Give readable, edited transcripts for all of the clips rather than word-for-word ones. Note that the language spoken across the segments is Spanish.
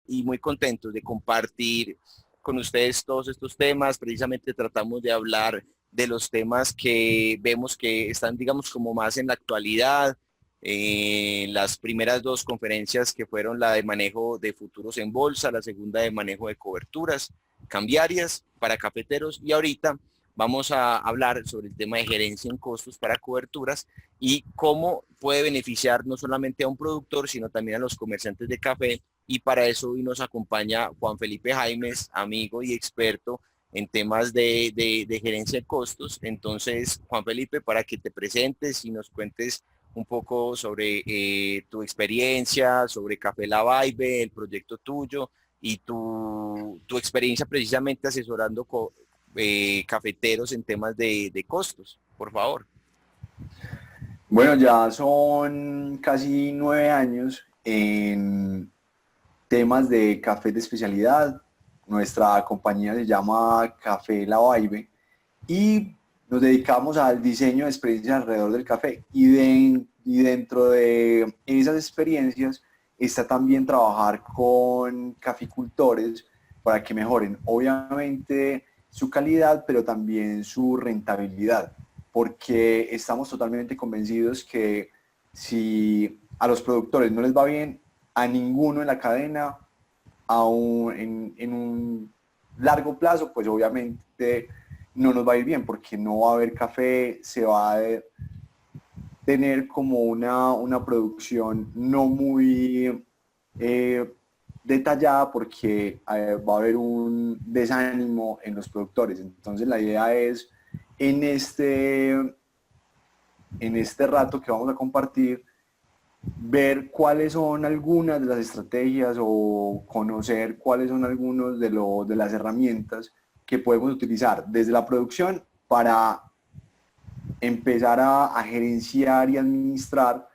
y muy contentos de compartir con ustedes todos estos temas. Precisamente tratamos de hablar de los temas que vemos que están, digamos, como más en la actualidad. Las primeras dos conferencias que fueron la de manejo de futuros en bolsa, la segunda de manejo de coberturas cambiarias para cafeteros, y ahorita vamos a hablar sobre el tema de gerencia en costos para coberturas y cómo puede beneficiar no solamente a un productor, sino también a los comerciantes de café. Y para eso hoy nos acompaña Juan Felipe Jaimes, amigo y experto en temas de gerencia de costos. Entonces, Juan Felipe, para que te presentes y nos cuentes un poco sobre tu experiencia, sobre Café La Vibe, el proyecto tuyo y tu experiencia precisamente asesorando cafeteros en temas de costos, por favor. Bueno, ya son casi 9 años en temas de café de especialidad. Nuestra compañía se llama Café La Vibe y nos dedicamos al diseño de experiencias alrededor del café. Y dentro de esas experiencias está también trabajar con caficultores para que mejoren, obviamente, su calidad, pero también su rentabilidad, porque estamos totalmente convencidos que si a los productores no les va bien, a ninguno en la cadena, en un largo plazo, pues obviamente no nos va a ir bien, porque no va a haber café, se va a tener como una producción no muy detallada, porque va a haber un desánimo en los productores. Entonces la idea es en este rato que vamos a compartir, ver cuáles son algunas de las estrategias o conocer cuáles son algunos de las herramientas que podemos utilizar desde la producción para empezar a gerenciar y administrar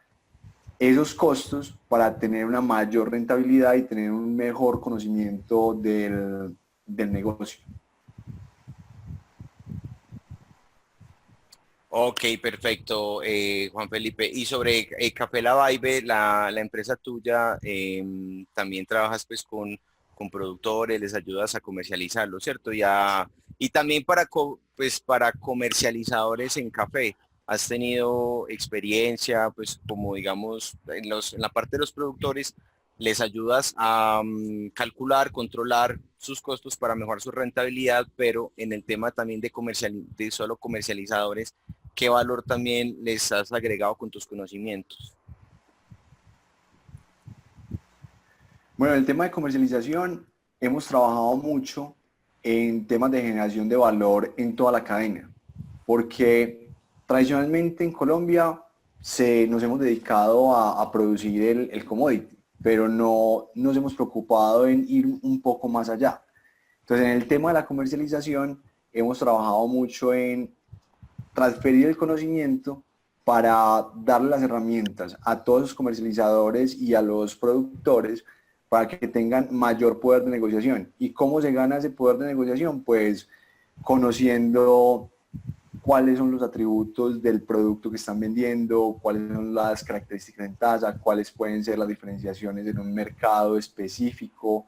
esos costos para tener una mayor rentabilidad y tener un mejor conocimiento del negocio. Ok, perfecto, Juan Felipe. Y sobre Café La Vibe, la empresa tuya, también trabajas pues con productores, les ayudas a comercializarlo, ¿cierto? Y también pues, para comercializadores en café. ¿Has tenido experiencia, pues como digamos, en la parte de los productores, les ayudas a calcular, controlar sus costos para mejorar su rentabilidad, pero en el tema también de solo comercializadores, ¿qué valor también les has agregado con tus conocimientos? Bueno, el tema de comercialización, hemos trabajado mucho en temas de generación de valor en toda la cadena, porque tradicionalmente en Colombia nos hemos dedicado a producir el commodity, pero no nos hemos preocupado en ir un poco más allá. Entonces, en el tema de la comercialización, hemos trabajado mucho en transferir el conocimiento para darle las herramientas a todos los comercializadores y a los productores para que tengan mayor poder de negociación. ¿Y cómo se gana ese poder de negociación? Pues conociendo cuáles son los atributos del producto que están vendiendo, cuáles son las características en tasa, cuáles pueden ser las diferenciaciones en un mercado específico,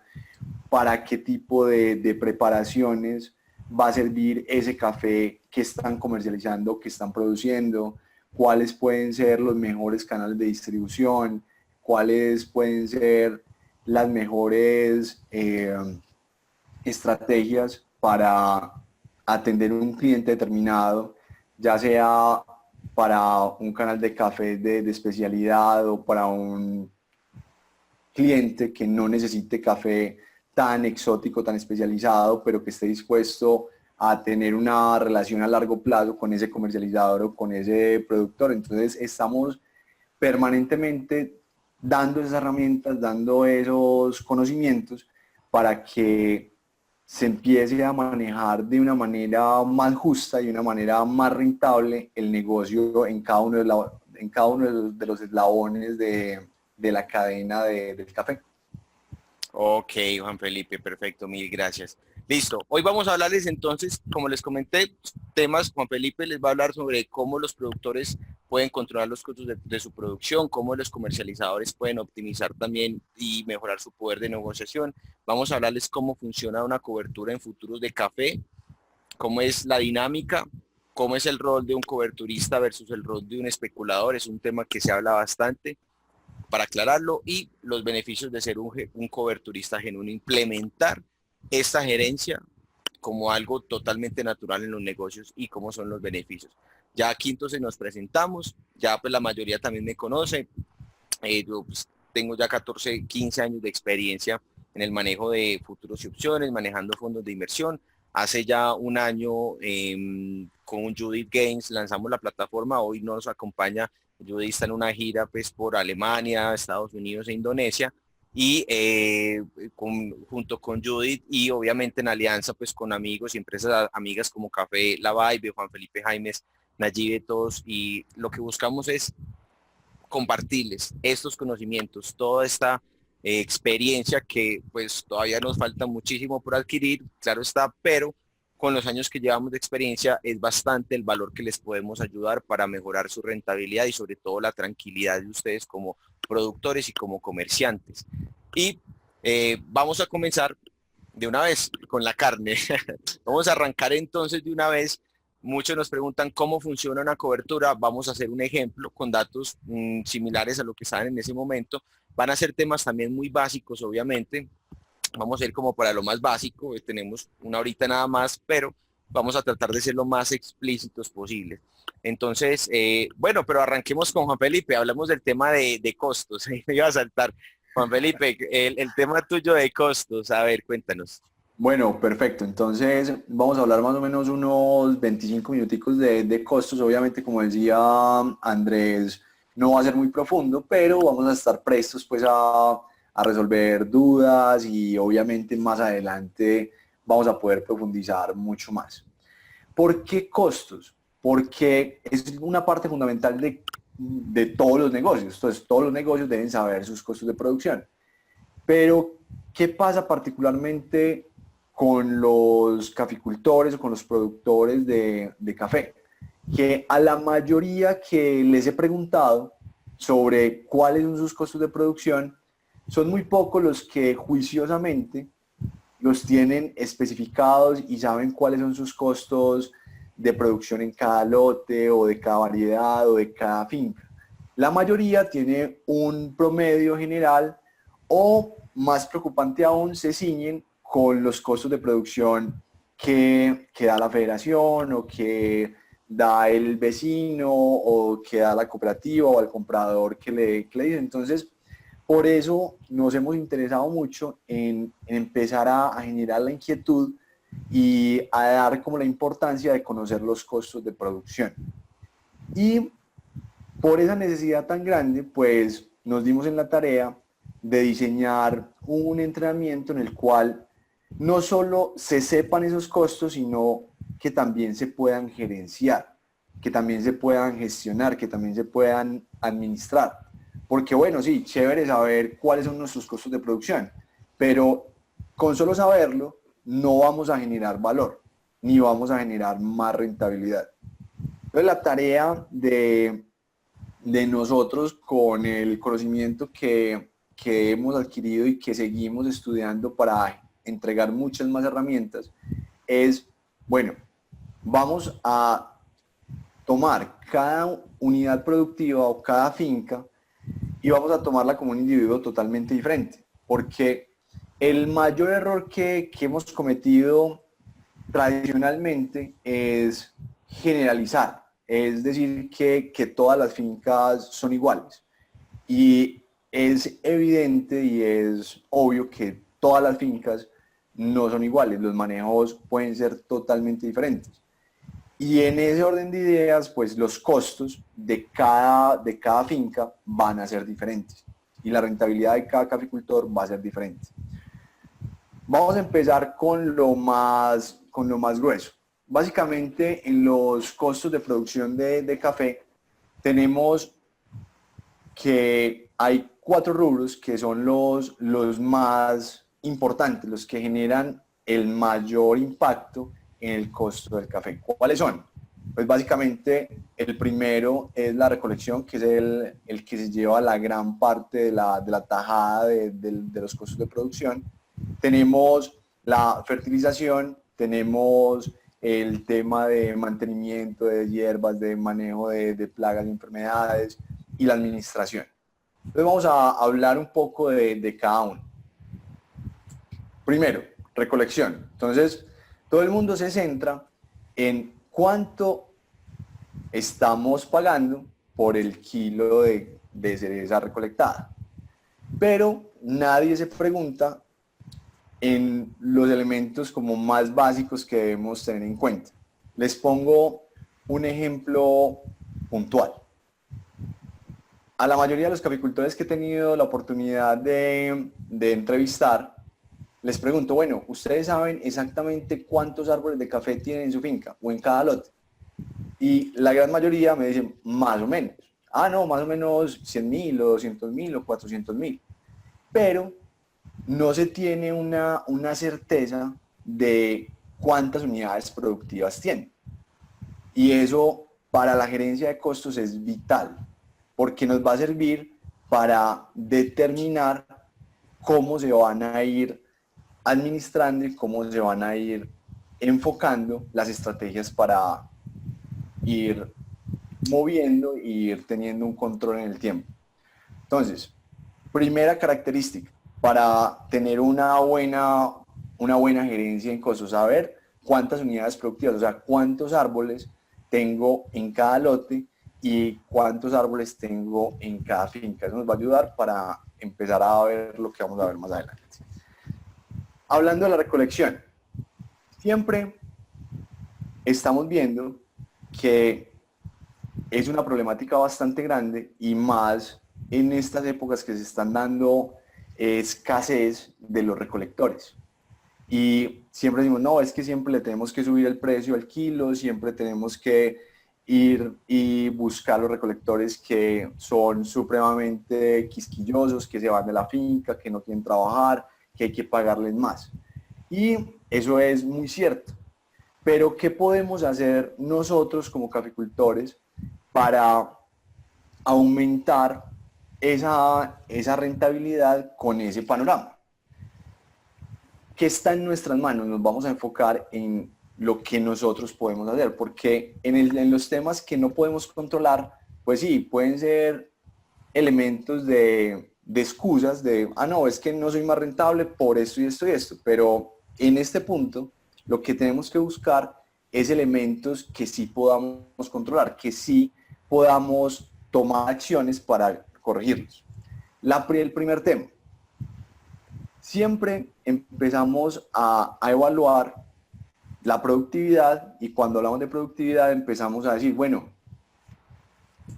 para qué tipo de preparaciones va a servir ese café que están comercializando, que están produciendo, cuáles pueden ser los mejores canales de distribución, cuáles pueden ser las mejores estrategias para atender un cliente determinado, ya sea para un canal de café de especialidad o para un cliente que no necesite café tan exótico, tan especializado, pero que esté dispuesto a tener una relación a largo plazo con ese comercializador o con ese productor. Entonces estamos permanentemente dando esas herramientas, dando esos conocimientos para que se empiece a manejar de una manera más justa y una manera más rentable el negocio en cada uno de los eslabones de la cadena del café. Ok, Juan Felipe, perfecto, mil gracias. Listo. Hoy vamos a hablarles entonces, como les comenté, temas. Juan Felipe les va a hablar sobre cómo los productores pueden controlar los costos de su producción, cómo los comercializadores pueden optimizar también y mejorar su poder de negociación. Vamos a hablarles cómo funciona una cobertura en futuros de café, cómo es la dinámica, cómo es el rol de un coberturista versus el rol de un especulador. Es un tema que se habla bastante para aclararlo, y los beneficios de ser un coberturista genuino, implementar esta gerencia como algo totalmente natural en los negocios y cómo son los beneficios. Ya aquí entonces nos presentamos, ya pues la mayoría también me conoce. Yo pues, tengo ya 14, 15 años de experiencia en el manejo de futuros y opciones, manejando fondos de inversión. Hace ya un año con Judith Gaines lanzamos la plataforma. Hoy nos acompaña Judith, está en una gira pues por Alemania, Estados Unidos e Indonesia. Y junto con Judith y obviamente en alianza pues con amigos y empresas amigas como Café La Vibe, Juan Felipe Jaimes, Nayibe, todos. Y lo que buscamos es compartirles estos conocimientos, toda esta experiencia que pues todavía nos falta muchísimo por adquirir, claro está, pero con los años que llevamos de experiencia es bastante el valor que les podemos ayudar para mejorar su rentabilidad y sobre todo la tranquilidad de ustedes como productores y como comerciantes. Y vamos a comenzar de una vez con la carne. Vamos a arrancar entonces de una vez. Muchos nos preguntan cómo funciona una cobertura. Vamos a hacer un ejemplo con datos similares a lo que saben en ese momento. Van a ser temas también muy básicos, obviamente. Vamos a ir como para lo más básico. Tenemos una horita nada más, pero vamos a tratar de ser lo más explícitos posible. Entonces, bueno, pero arranquemos con Juan Felipe. Hablamos del tema de costos. Ahí me iba a saltar. Juan Felipe, el tema tuyo de costos. A ver, cuéntanos. Bueno, perfecto. Entonces vamos a hablar más o menos unos 25 minuticos de costos. Obviamente, como decía Andrés, no va a ser muy profundo, pero vamos a estar prestos pues a resolver dudas y obviamente más adelante vamos a poder profundizar mucho más. ¿Por qué costos? Porque es una parte fundamental de todos los negocios. Entonces, todos los negocios deben saber sus costos de producción. Pero, ¿qué pasa particularmente con los caficultores o con los productores de café? Que a la mayoría que les he preguntado sobre cuáles son sus costos de producción, son muy pocos los que juiciosamente los tienen especificados y saben cuáles son sus costos de producción en cada lote o de cada variedad o de cada finca. La mayoría tiene un promedio general o, más preocupante aún, se ciñen con los costos de producción que da la federación o que da el vecino o que da la cooperativa o al comprador que le dice. Entonces, por eso nos hemos interesado mucho en empezar a generar la inquietud y a dar como la importancia de conocer los costos de producción. Y por esa necesidad tan grande, pues nos dimos en la tarea de diseñar un entrenamiento en el cual no solo se sepan esos costos, sino que también se puedan gerenciar, que también se puedan gestionar, que también se puedan administrar. Porque bueno, sí, chévere saber cuáles son nuestros costos de producción, pero con solo saberlo no vamos a generar valor, ni vamos a generar más rentabilidad. Entonces la tarea de nosotros con el conocimiento que hemos adquirido y que seguimos estudiando para entregar muchas más herramientas es, bueno, vamos a tomar cada unidad productiva o cada finca y vamos a tomarla como un individuo totalmente diferente, porque el mayor error que hemos cometido tradicionalmente es generalizar, es decir, que todas las fincas son iguales. Y es evidente y es obvio que todas las fincas no son iguales, los manejos pueden ser totalmente diferentes. Y en ese orden de ideas, pues los costos de cada finca van a ser diferentes y la rentabilidad de cada caficultor va a ser diferente. Vamos a empezar con lo más grueso. Básicamente, en los costos de producción de café, tenemos que hay 4 rubros que son los más importantes, los que generan el mayor impacto en el costo del café. ¿Cuáles son? Pues básicamente el primero es la recolección, que es el que se lleva la gran parte de la tajada de los costos de producción. Tenemos la fertilización, tenemos el tema de mantenimiento de hierbas, de manejo de plagas y enfermedades y la administración. Entonces vamos a hablar un poco de cada uno. Primero, recolección. Entonces, todo el mundo se centra en cuánto estamos pagando por el kilo de cereza recolectada. Pero nadie se pregunta en los elementos como más básicos que debemos tener en cuenta. Les pongo un ejemplo puntual. A la mayoría de los caficultores que he tenido la oportunidad de entrevistar, les pregunto, bueno, ¿ustedes saben exactamente cuántos árboles de café tienen en su finca o en cada lote? Y la gran mayoría me dicen, más o menos. Ah, no, más o menos 100.000 o 200.000 o 400.000. Pero no se tiene una certeza de cuántas unidades productivas tienen. Y eso para la gerencia de costos es vital, porque nos va a servir para determinar cómo se van a ir administrando y cómo se van a ir enfocando las estrategias para ir moviendo y ir teniendo un control en el tiempo. Entonces, primera característica para tener una buena gerencia en costos, saber cuántas unidades productivas, o sea, cuántos árboles tengo en cada lote y cuántos árboles tengo en cada finca. Eso nos va a ayudar para empezar a ver lo que vamos a ver más adelante. Hablando de la recolección, siempre estamos viendo que es una problemática bastante grande y más en estas épocas que se están dando escasez de los recolectores. Y siempre decimos, no, es que siempre le tenemos que subir el precio al kilo, siempre tenemos que ir y buscar los recolectores que son supremamente quisquillosos, que se van de la finca, que no quieren trabajar, que hay que pagarles más. Y eso es muy cierto. Pero ¿qué podemos hacer nosotros como caficultores para aumentar esa rentabilidad con ese panorama? ¿Qué está en nuestras manos? Nos vamos a enfocar en lo que nosotros podemos hacer, porque en los temas que no podemos controlar, pues sí, pueden ser elementos de excusas de, no, es que no soy más rentable por esto y esto y esto, pero en este punto lo que tenemos que buscar es elementos que sí podamos controlar, que sí podamos tomar acciones para corregirlos. El primer tema, siempre empezamos a evaluar la productividad y cuando hablamos de productividad empezamos a decir, bueno,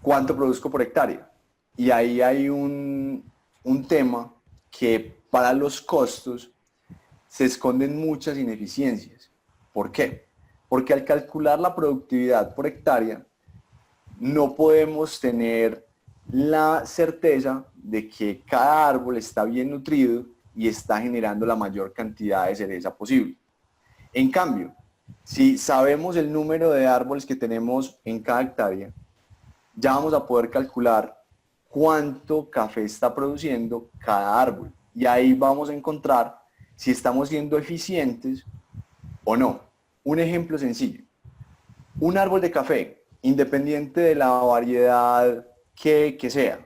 ¿cuánto produzco por hectárea? Y ahí hay un tema que para los costos se esconden muchas ineficiencias. ¿Por qué? Porque al calcular la productividad por hectárea no podemos tener la certeza de que cada árbol está bien nutrido y está generando la mayor cantidad de cereza posible. En cambio, si sabemos el número de árboles que tenemos en cada hectárea, ya vamos a poder calcular cuánto café está produciendo cada árbol. Y ahí vamos a encontrar si estamos siendo eficientes o no. Un ejemplo sencillo. Un árbol de café, independiente de la variedad que sea,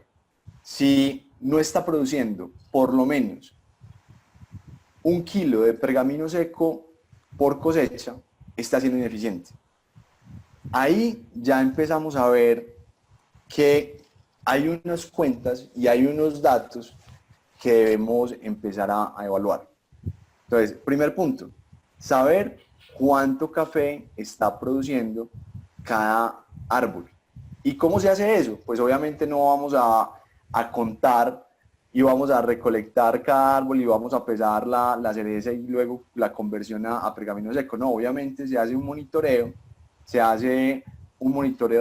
si no está produciendo por lo menos 1 kilo de pergamino seco por cosecha, está siendo ineficiente. Ahí ya empezamos a ver que hay unas cuentas y hay unos datos que debemos empezar a evaluar. Entonces, primer punto, saber cuánto café está produciendo cada árbol. ¿Y cómo se hace eso? Pues obviamente no vamos a contar y vamos a recolectar cada árbol y vamos a pesar la cereza y luego la conversión a pergamino seco. No, obviamente se hace un monitoreo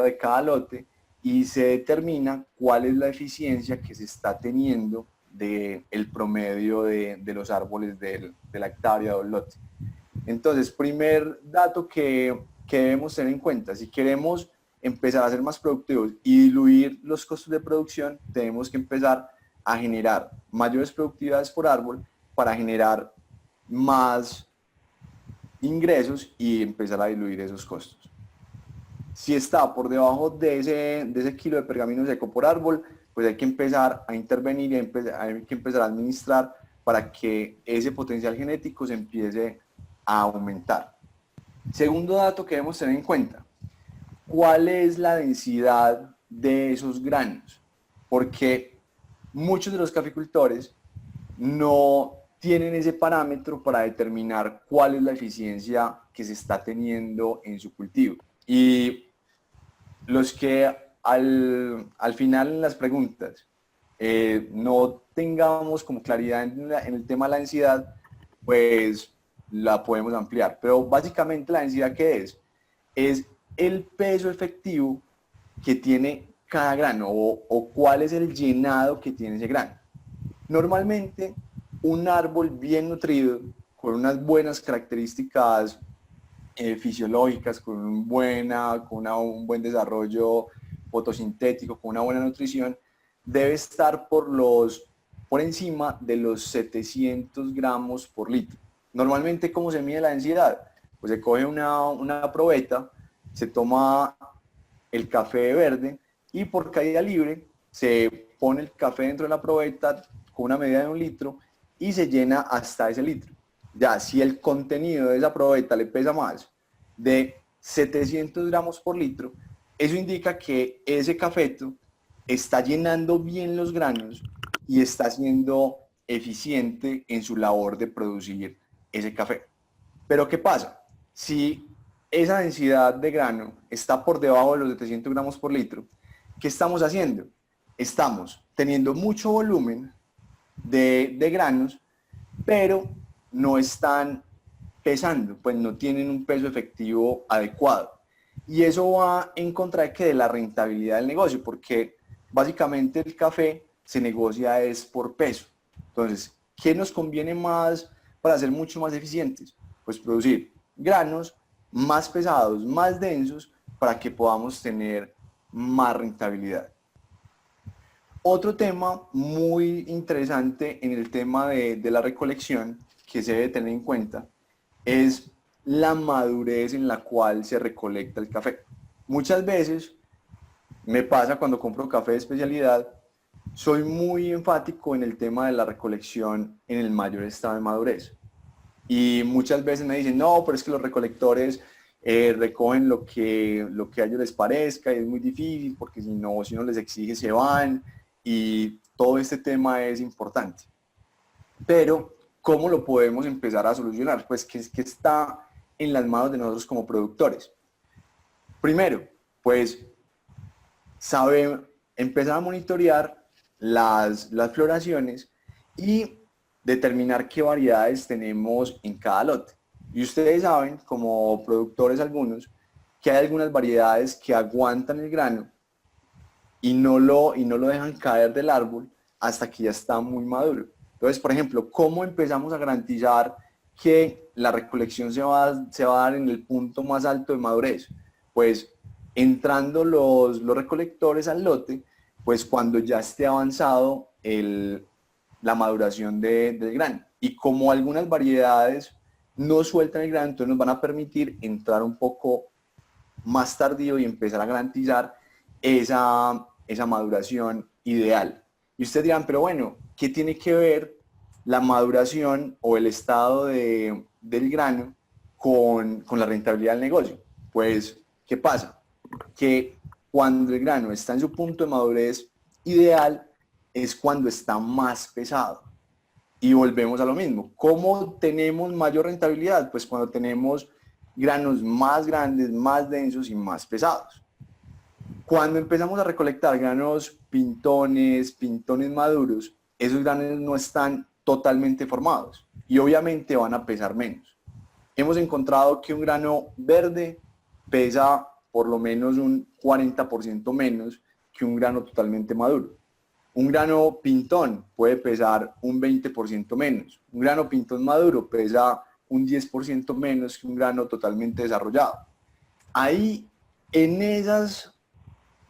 de cada lote y se determina cuál es la eficiencia que se está teniendo del promedio de los árboles de la hectárea o del lote. Entonces, primer dato que debemos tener en cuenta, si queremos empezar a ser más productivos y diluir los costos de producción, tenemos que empezar a generar mayores productividades por árbol para generar más ingresos y empezar a diluir esos costos. Si está por debajo de ese kilo de pergamino seco por árbol, pues hay que empezar a intervenir y hay que empezar a administrar para que ese potencial genético se empiece a aumentar. Segundo dato que debemos tener en cuenta, ¿cuál es la densidad de esos granos? Porque muchos de los caficultores no tienen ese parámetro para determinar cuál es la eficiencia que se está teniendo en su cultivo. Y los que al final en las preguntas no tengamos como claridad en el tema de la densidad, pues la podemos ampliar. Pero básicamente la densidad que es el peso efectivo que tiene cada grano o cuál es el llenado que tiene ese grano. Normalmente un árbol bien nutrido, con unas buenas características fisiológicas, con un buen desarrollo fotosintético, con una buena nutrición, debe estar por encima de los 700 gramos por litro. Normalmente, ¿cómo se mide la densidad? Pues se coge una probeta, se toma el café verde y por caída libre se pone el café dentro de la probeta con una medida de 1 litro y se llena hasta ese litro. Ya, si el contenido de esa probeta le pesa más de 700 gramos por litro, eso indica que ese cafeto está llenando bien los granos y está siendo eficiente en su labor de producir ese café. Pero ¿qué pasa? Si esa densidad de grano está por debajo de los 700 gramos por litro, ¿qué estamos haciendo? Estamos teniendo mucho volumen de granos, pero no están pesando, pues no tienen un peso efectivo adecuado. Y eso va en contra de la rentabilidad del negocio, porque básicamente el café se negocia es por peso. Entonces, ¿qué nos conviene más para ser mucho más eficientes? Pues producir granos más pesados, más densos, para que podamos tener más rentabilidad. Otro tema muy interesante en el tema de la recolección que se debe tener en cuenta es la madurez en la cual se recolecta el café. Muchas veces me pasa cuando compro café de especialidad, soy muy enfático en el tema de la recolección en el mayor estado de madurez. Y muchas veces me dicen, no, pero es que los recolectores recogen lo que a ellos les parezca y es muy difícil porque si no les exige se van y todo este tema es importante. Pero, ¿cómo lo podemos empezar a solucionar? Pues que está en las manos de nosotros como productores. Primero, pues empezar a monitorear las floraciones y determinar qué variedades tenemos en cada lote. Y ustedes saben, como productores algunos, que hay algunas variedades que aguantan el grano y no lo dejan caer del árbol hasta que ya está muy maduro. Entonces, por ejemplo, ¿cómo empezamos a garantizar que la recolección se va a dar en el punto más alto de madurez? Pues entrando los recolectores al lote, pues cuando ya esté avanzado la maduración del grano. Y como algunas variedades no sueltan el grano, entonces nos van a permitir entrar un poco más tardío y empezar a garantizar esa maduración ideal. Y ustedes dirán, pero bueno, ¿qué tiene que ver la maduración o el estado del grano con la rentabilidad del negocio? Pues, ¿qué pasa? Que cuando el grano está en su punto de madurez ideal es cuando está más pesado. Y volvemos a lo mismo. ¿Cómo tenemos mayor rentabilidad? Pues cuando tenemos granos más grandes, más densos y más pesados. Cuando empezamos a recolectar granos pintones maduros, esos granos no están totalmente formados y obviamente van a pesar menos. Hemos encontrado que un grano verde pesa por lo menos un 40% menos que un grano totalmente maduro. Un grano pintón puede pesar un 20% menos. Un grano pintón maduro pesa un 10% menos que un grano totalmente desarrollado. Ahí, en esas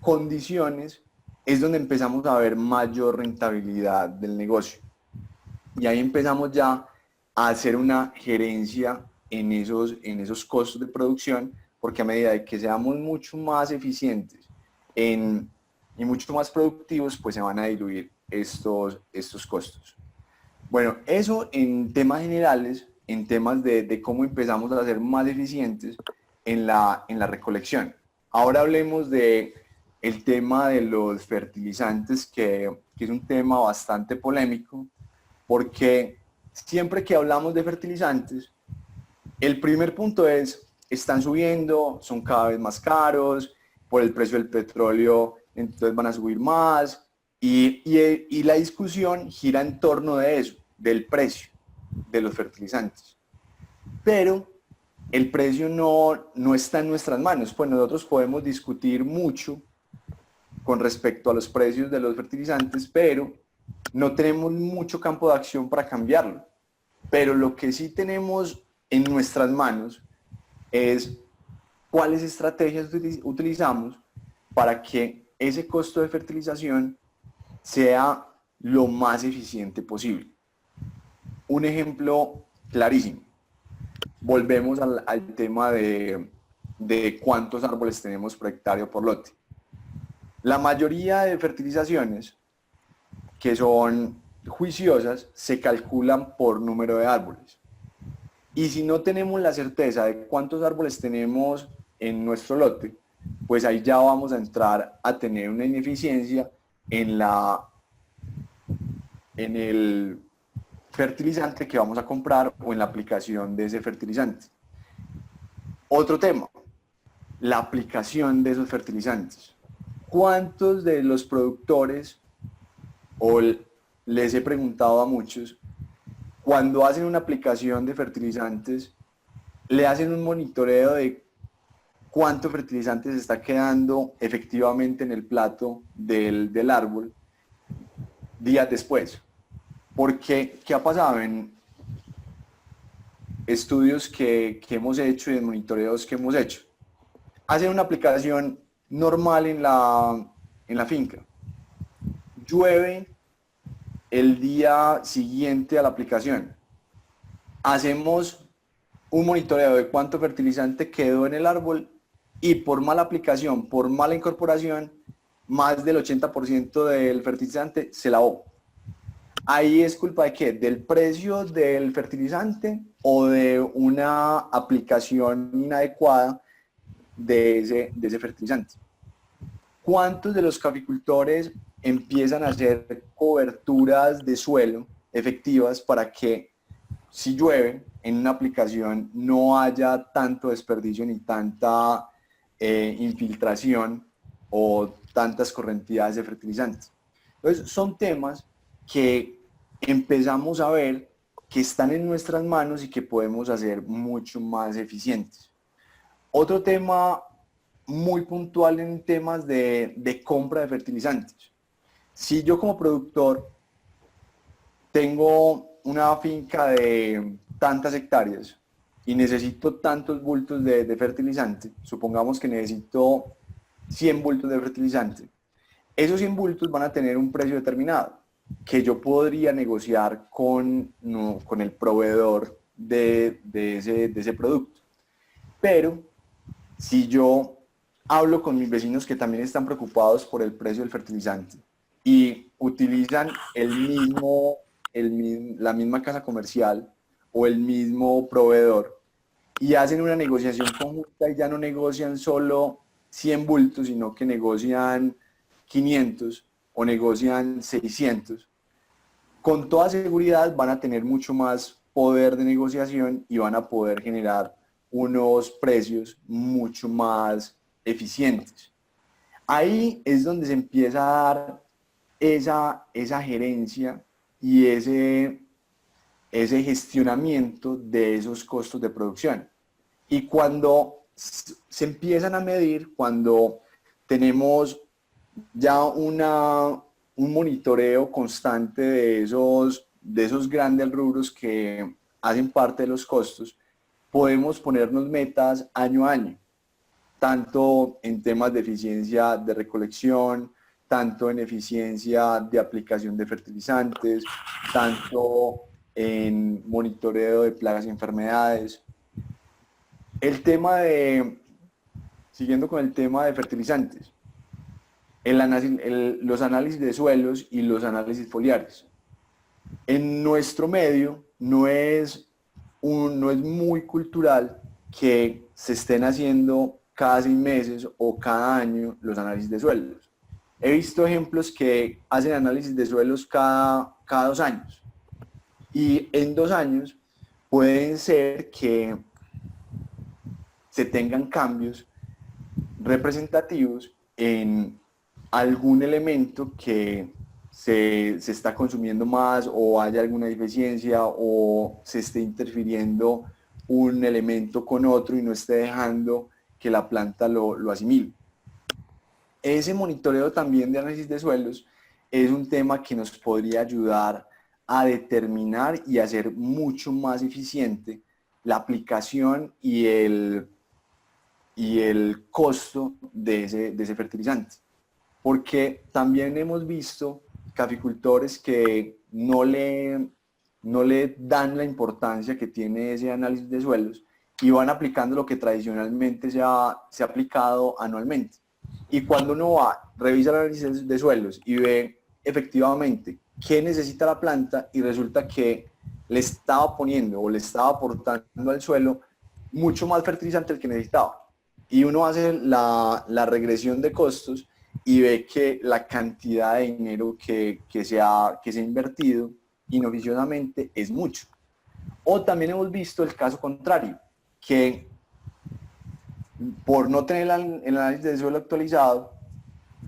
condiciones, es donde empezamos a ver mayor rentabilidad del negocio. Y ahí empezamos ya a hacer una gerencia en esos costos de producción, porque a medida de que seamos mucho más eficientes y mucho más productivos, pues se van a diluir estos costos. Bueno, eso en temas generales, en temas de cómo empezamos a ser más eficientes en la recolección. Ahora hablemos de el tema de los fertilizantes, que es un tema bastante polémico, porque siempre que hablamos de fertilizantes, el primer punto es, están subiendo, son cada vez más caros, por el precio del petróleo, entonces van a subir más, y la discusión gira en torno de eso, del precio de los fertilizantes. Pero el precio no está en nuestras manos, pues nosotros podemos discutir mucho con respecto a los precios de los fertilizantes, pero no tenemos mucho campo de acción para cambiarlo. Pero lo que sí tenemos en nuestras manos es cuáles estrategias utilizamos para que ese costo de fertilización sea lo más eficiente posible. Un ejemplo clarísimo. Volvemos al tema de cuántos árboles tenemos por hectárea o por lote. La mayoría de fertilizaciones que son juiciosas se calculan por número de árboles. Y si no tenemos la certeza de cuántos árboles tenemos en nuestro lote, pues ahí ya vamos a entrar a tener una ineficiencia en el fertilizante que vamos a comprar o en la aplicación de ese fertilizante. Otro tema, la aplicación de esos fertilizantes. ¿Cuántos de los productores, o les he preguntado a muchos, cuando hacen una aplicación de fertilizantes, le hacen un monitoreo de cuánto fertilizante se está quedando efectivamente en el plato del árbol días después? Porque, ¿qué ha pasado en estudios que hemos hecho y en monitoreos que hemos hecho? Hacen una aplicación normal en la finca. Llueve el día siguiente a la aplicación. Hacemos un monitoreo de cuánto fertilizante quedó en el árbol y por mala aplicación, por mala incorporación, más del 80% del fertilizante se lavó. Ahí es culpa de qué, del precio del fertilizante o de una aplicación inadecuada de ese fertilizante. ¿Cuántos de los caficultores empiezan a hacer coberturas de suelo efectivas para que si llueve en una aplicación no haya tanto desperdicio ni tanta infiltración o tantas correntidades de fertilizantes? Entonces son temas que empezamos a ver que están en nuestras manos y que podemos hacer mucho más eficientes. Otro tema muy puntual en temas de compra de fertilizantes. Si yo como productor tengo una finca de tantas hectáreas y necesito tantos bultos de fertilizante, supongamos que necesito 100 bultos de fertilizante, esos 100 bultos van a tener un precio determinado que yo podría negociar con el proveedor de ese producto. Pero si yo hablo con mis vecinos que también están preocupados por el precio del fertilizante y utilizan la misma casa comercial o el mismo proveedor y hacen una negociación conjunta y ya no negocian solo 100 bultos, sino que negocian 500 o negocian 600, con toda seguridad van a tener mucho más poder de negociación y van a poder generar unos precios mucho más eficientes. Ahí es donde se empieza a dar esa gerencia y ese gestionamiento de esos costos de producción. Y cuando se empiezan a medir, cuando tenemos ya un monitoreo constante de esos grandes rubros que hacen parte de los costos, podemos ponernos metas año a año, tanto en temas de eficiencia de recolección, tanto en eficiencia de aplicación de fertilizantes, tanto en monitoreo de plagas y enfermedades. Siguiendo con el tema de fertilizantes, los análisis de suelos y los análisis foliares. En nuestro medio no es muy cultural que se estén haciendo cada 6 meses o cada año los análisis de suelos. He visto ejemplos que hacen análisis de suelos cada 2 años. Y en 2 años pueden ser que se tengan cambios representativos en algún elemento que se está consumiendo más, o haya alguna deficiencia, o se esté interfiriendo un elemento con otro y no esté dejando que la planta lo asimile. Ese monitoreo también de análisis de suelos es un tema que nos podría ayudar a determinar y hacer mucho más eficiente la aplicación y el costo de ese fertilizante. Porque también hemos visto caficultores que no le dan la importancia que tiene ese análisis de suelos y van aplicando lo que tradicionalmente se ha aplicado anualmente. Y cuando uno va, revisa el análisis de suelos y ve efectivamente qué necesita la planta, y resulta que le estaba poniendo o le estaba aportando al suelo mucho más fertilizante del que necesitaba. Y uno hace la regresión de costos y ve que la cantidad de dinero que se ha invertido inoficiosamente es mucho. O también hemos visto el caso contrario, que por no tener el análisis de suelo actualizado,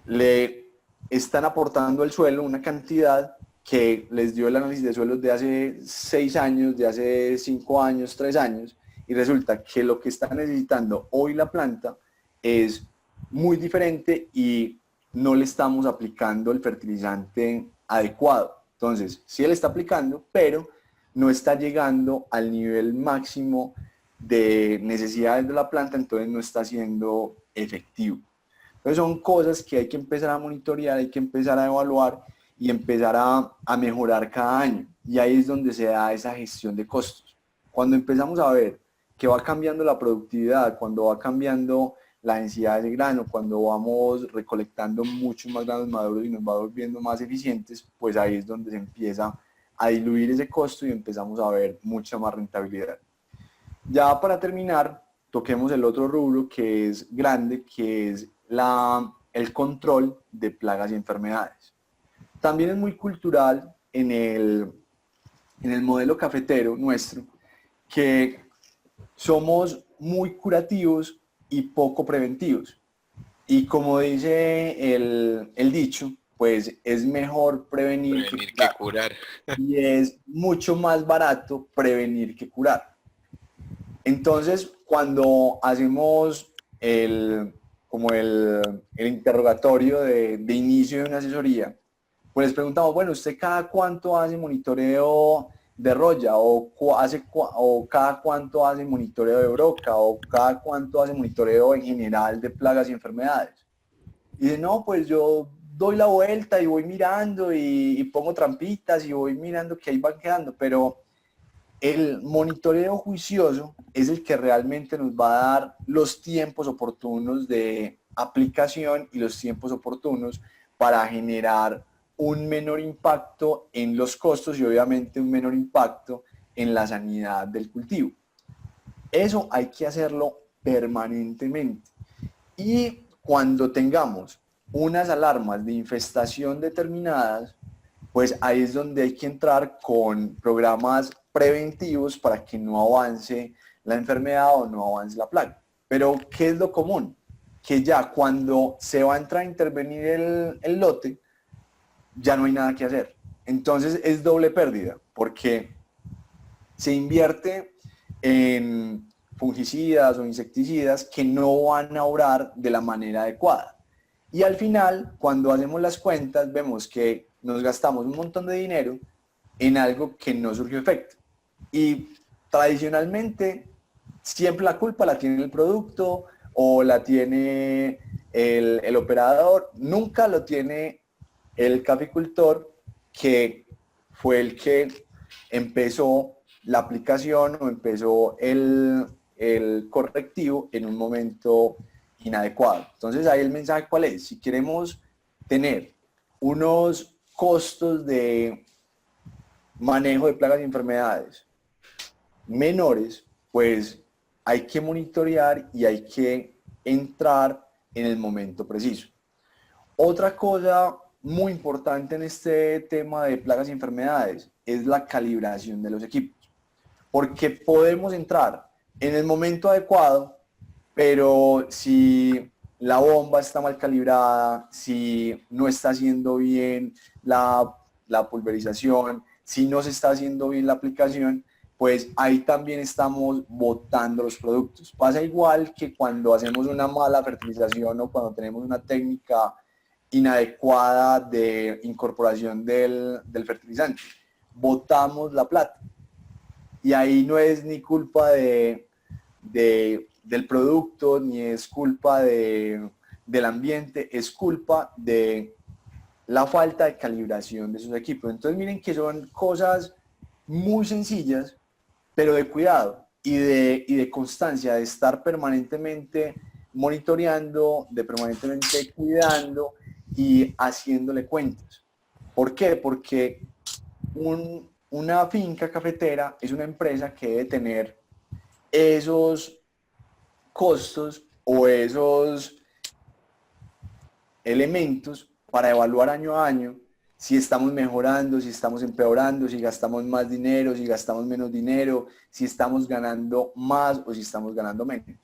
le están aportando al suelo una cantidad que les dio el análisis de suelos de hace 6 años, de hace 5 años, 3 años, y resulta que lo que está necesitando hoy la planta es muy diferente y no le estamos aplicando el fertilizante adecuado. Entonces, sí le está aplicando, pero no está llegando al nivel máximo de necesidades de la planta, entonces no está siendo efectivo. Entonces son cosas que hay que empezar a monitorear, hay que empezar a evaluar y empezar a mejorar cada año. Y ahí es donde se da esa gestión de costos. Cuando empezamos a ver que va cambiando la productividad, cuando va cambiando la densidad de grano, cuando vamos recolectando muchos más granos maduros y nos va volviendo más eficientes, pues ahí es donde se empieza a diluir ese costo y empezamos a ver mucha más rentabilidad. Ya para terminar, toquemos el otro rubro que es grande, que es el control de plagas y enfermedades. También es muy cultural en el modelo cafetero nuestro, que somos muy curativos y poco preventivos. Y como dice el dicho, pues es mejor prevenir que curar. Y es mucho más barato prevenir que curar. Entonces, cuando hacemos el interrogatorio de inicio de una asesoría, pues les preguntamos, bueno, ¿usted cada cuánto hace monitoreo de roya? ¿O cada cuánto hace monitoreo de broca? ¿O cada cuánto hace monitoreo en general de plagas y enfermedades? Y dice, no, pues yo doy la vuelta y voy mirando y pongo trampitas y voy mirando que ahí van quedando, pero el monitoreo juicioso es el que realmente nos va a dar los tiempos oportunos de aplicación y los tiempos oportunos para generar un menor impacto en los costos y obviamente un menor impacto en la sanidad del cultivo. Eso hay que hacerlo permanentemente. Y cuando tengamos unas alarmas de infestación determinadas, pues ahí es donde hay que entrar con programas preventivos para que no avance la enfermedad o no avance la plaga. Pero, ¿qué es lo común? Que ya cuando se va a entrar a intervenir el lote, ya no hay nada que hacer. Entonces es doble pérdida, porque se invierte en fungicidas o insecticidas que no van a obrar de la manera adecuada. Y al final, cuando hacemos las cuentas, vemos que nos gastamos un montón de dinero en algo que no surgió efecto. Y tradicionalmente siempre la culpa la tiene el producto o la tiene el operador, nunca lo tiene el caficultor, que fue el que empezó la aplicación o empezó el correctivo en un momento inadecuado. Entonces ahí el mensaje cuál es: si queremos tener unos costos de manejo de plagas y enfermedades menores, pues hay que monitorear y hay que entrar en el momento preciso. Otra cosa muy importante en este tema de plagas y enfermedades es la calibración de los equipos, porque podemos entrar en el momento adecuado, pero si la bomba está mal calibrada, si no está haciendo bien la pulverización, si no se está haciendo bien la aplicación, pues ahí también estamos botando los productos. Pasa igual que cuando hacemos una mala fertilización o cuando tenemos una técnica inadecuada de incorporación del fertilizante. Botamos la plata. Y ahí no es ni culpa del producto, ni es culpa del ambiente, es culpa de la falta de calibración de sus equipos. Entonces miren que son cosas muy sencillas, pero de cuidado y de constancia, de estar permanentemente monitoreando, de permanentemente cuidando y haciéndole cuentas. ¿Por qué? Porque una finca cafetera es una empresa que debe tener esos costos o esos elementos para evaluar año a año si estamos mejorando, si estamos empeorando, si gastamos más dinero, si gastamos menos dinero, si estamos ganando más o si estamos ganando menos.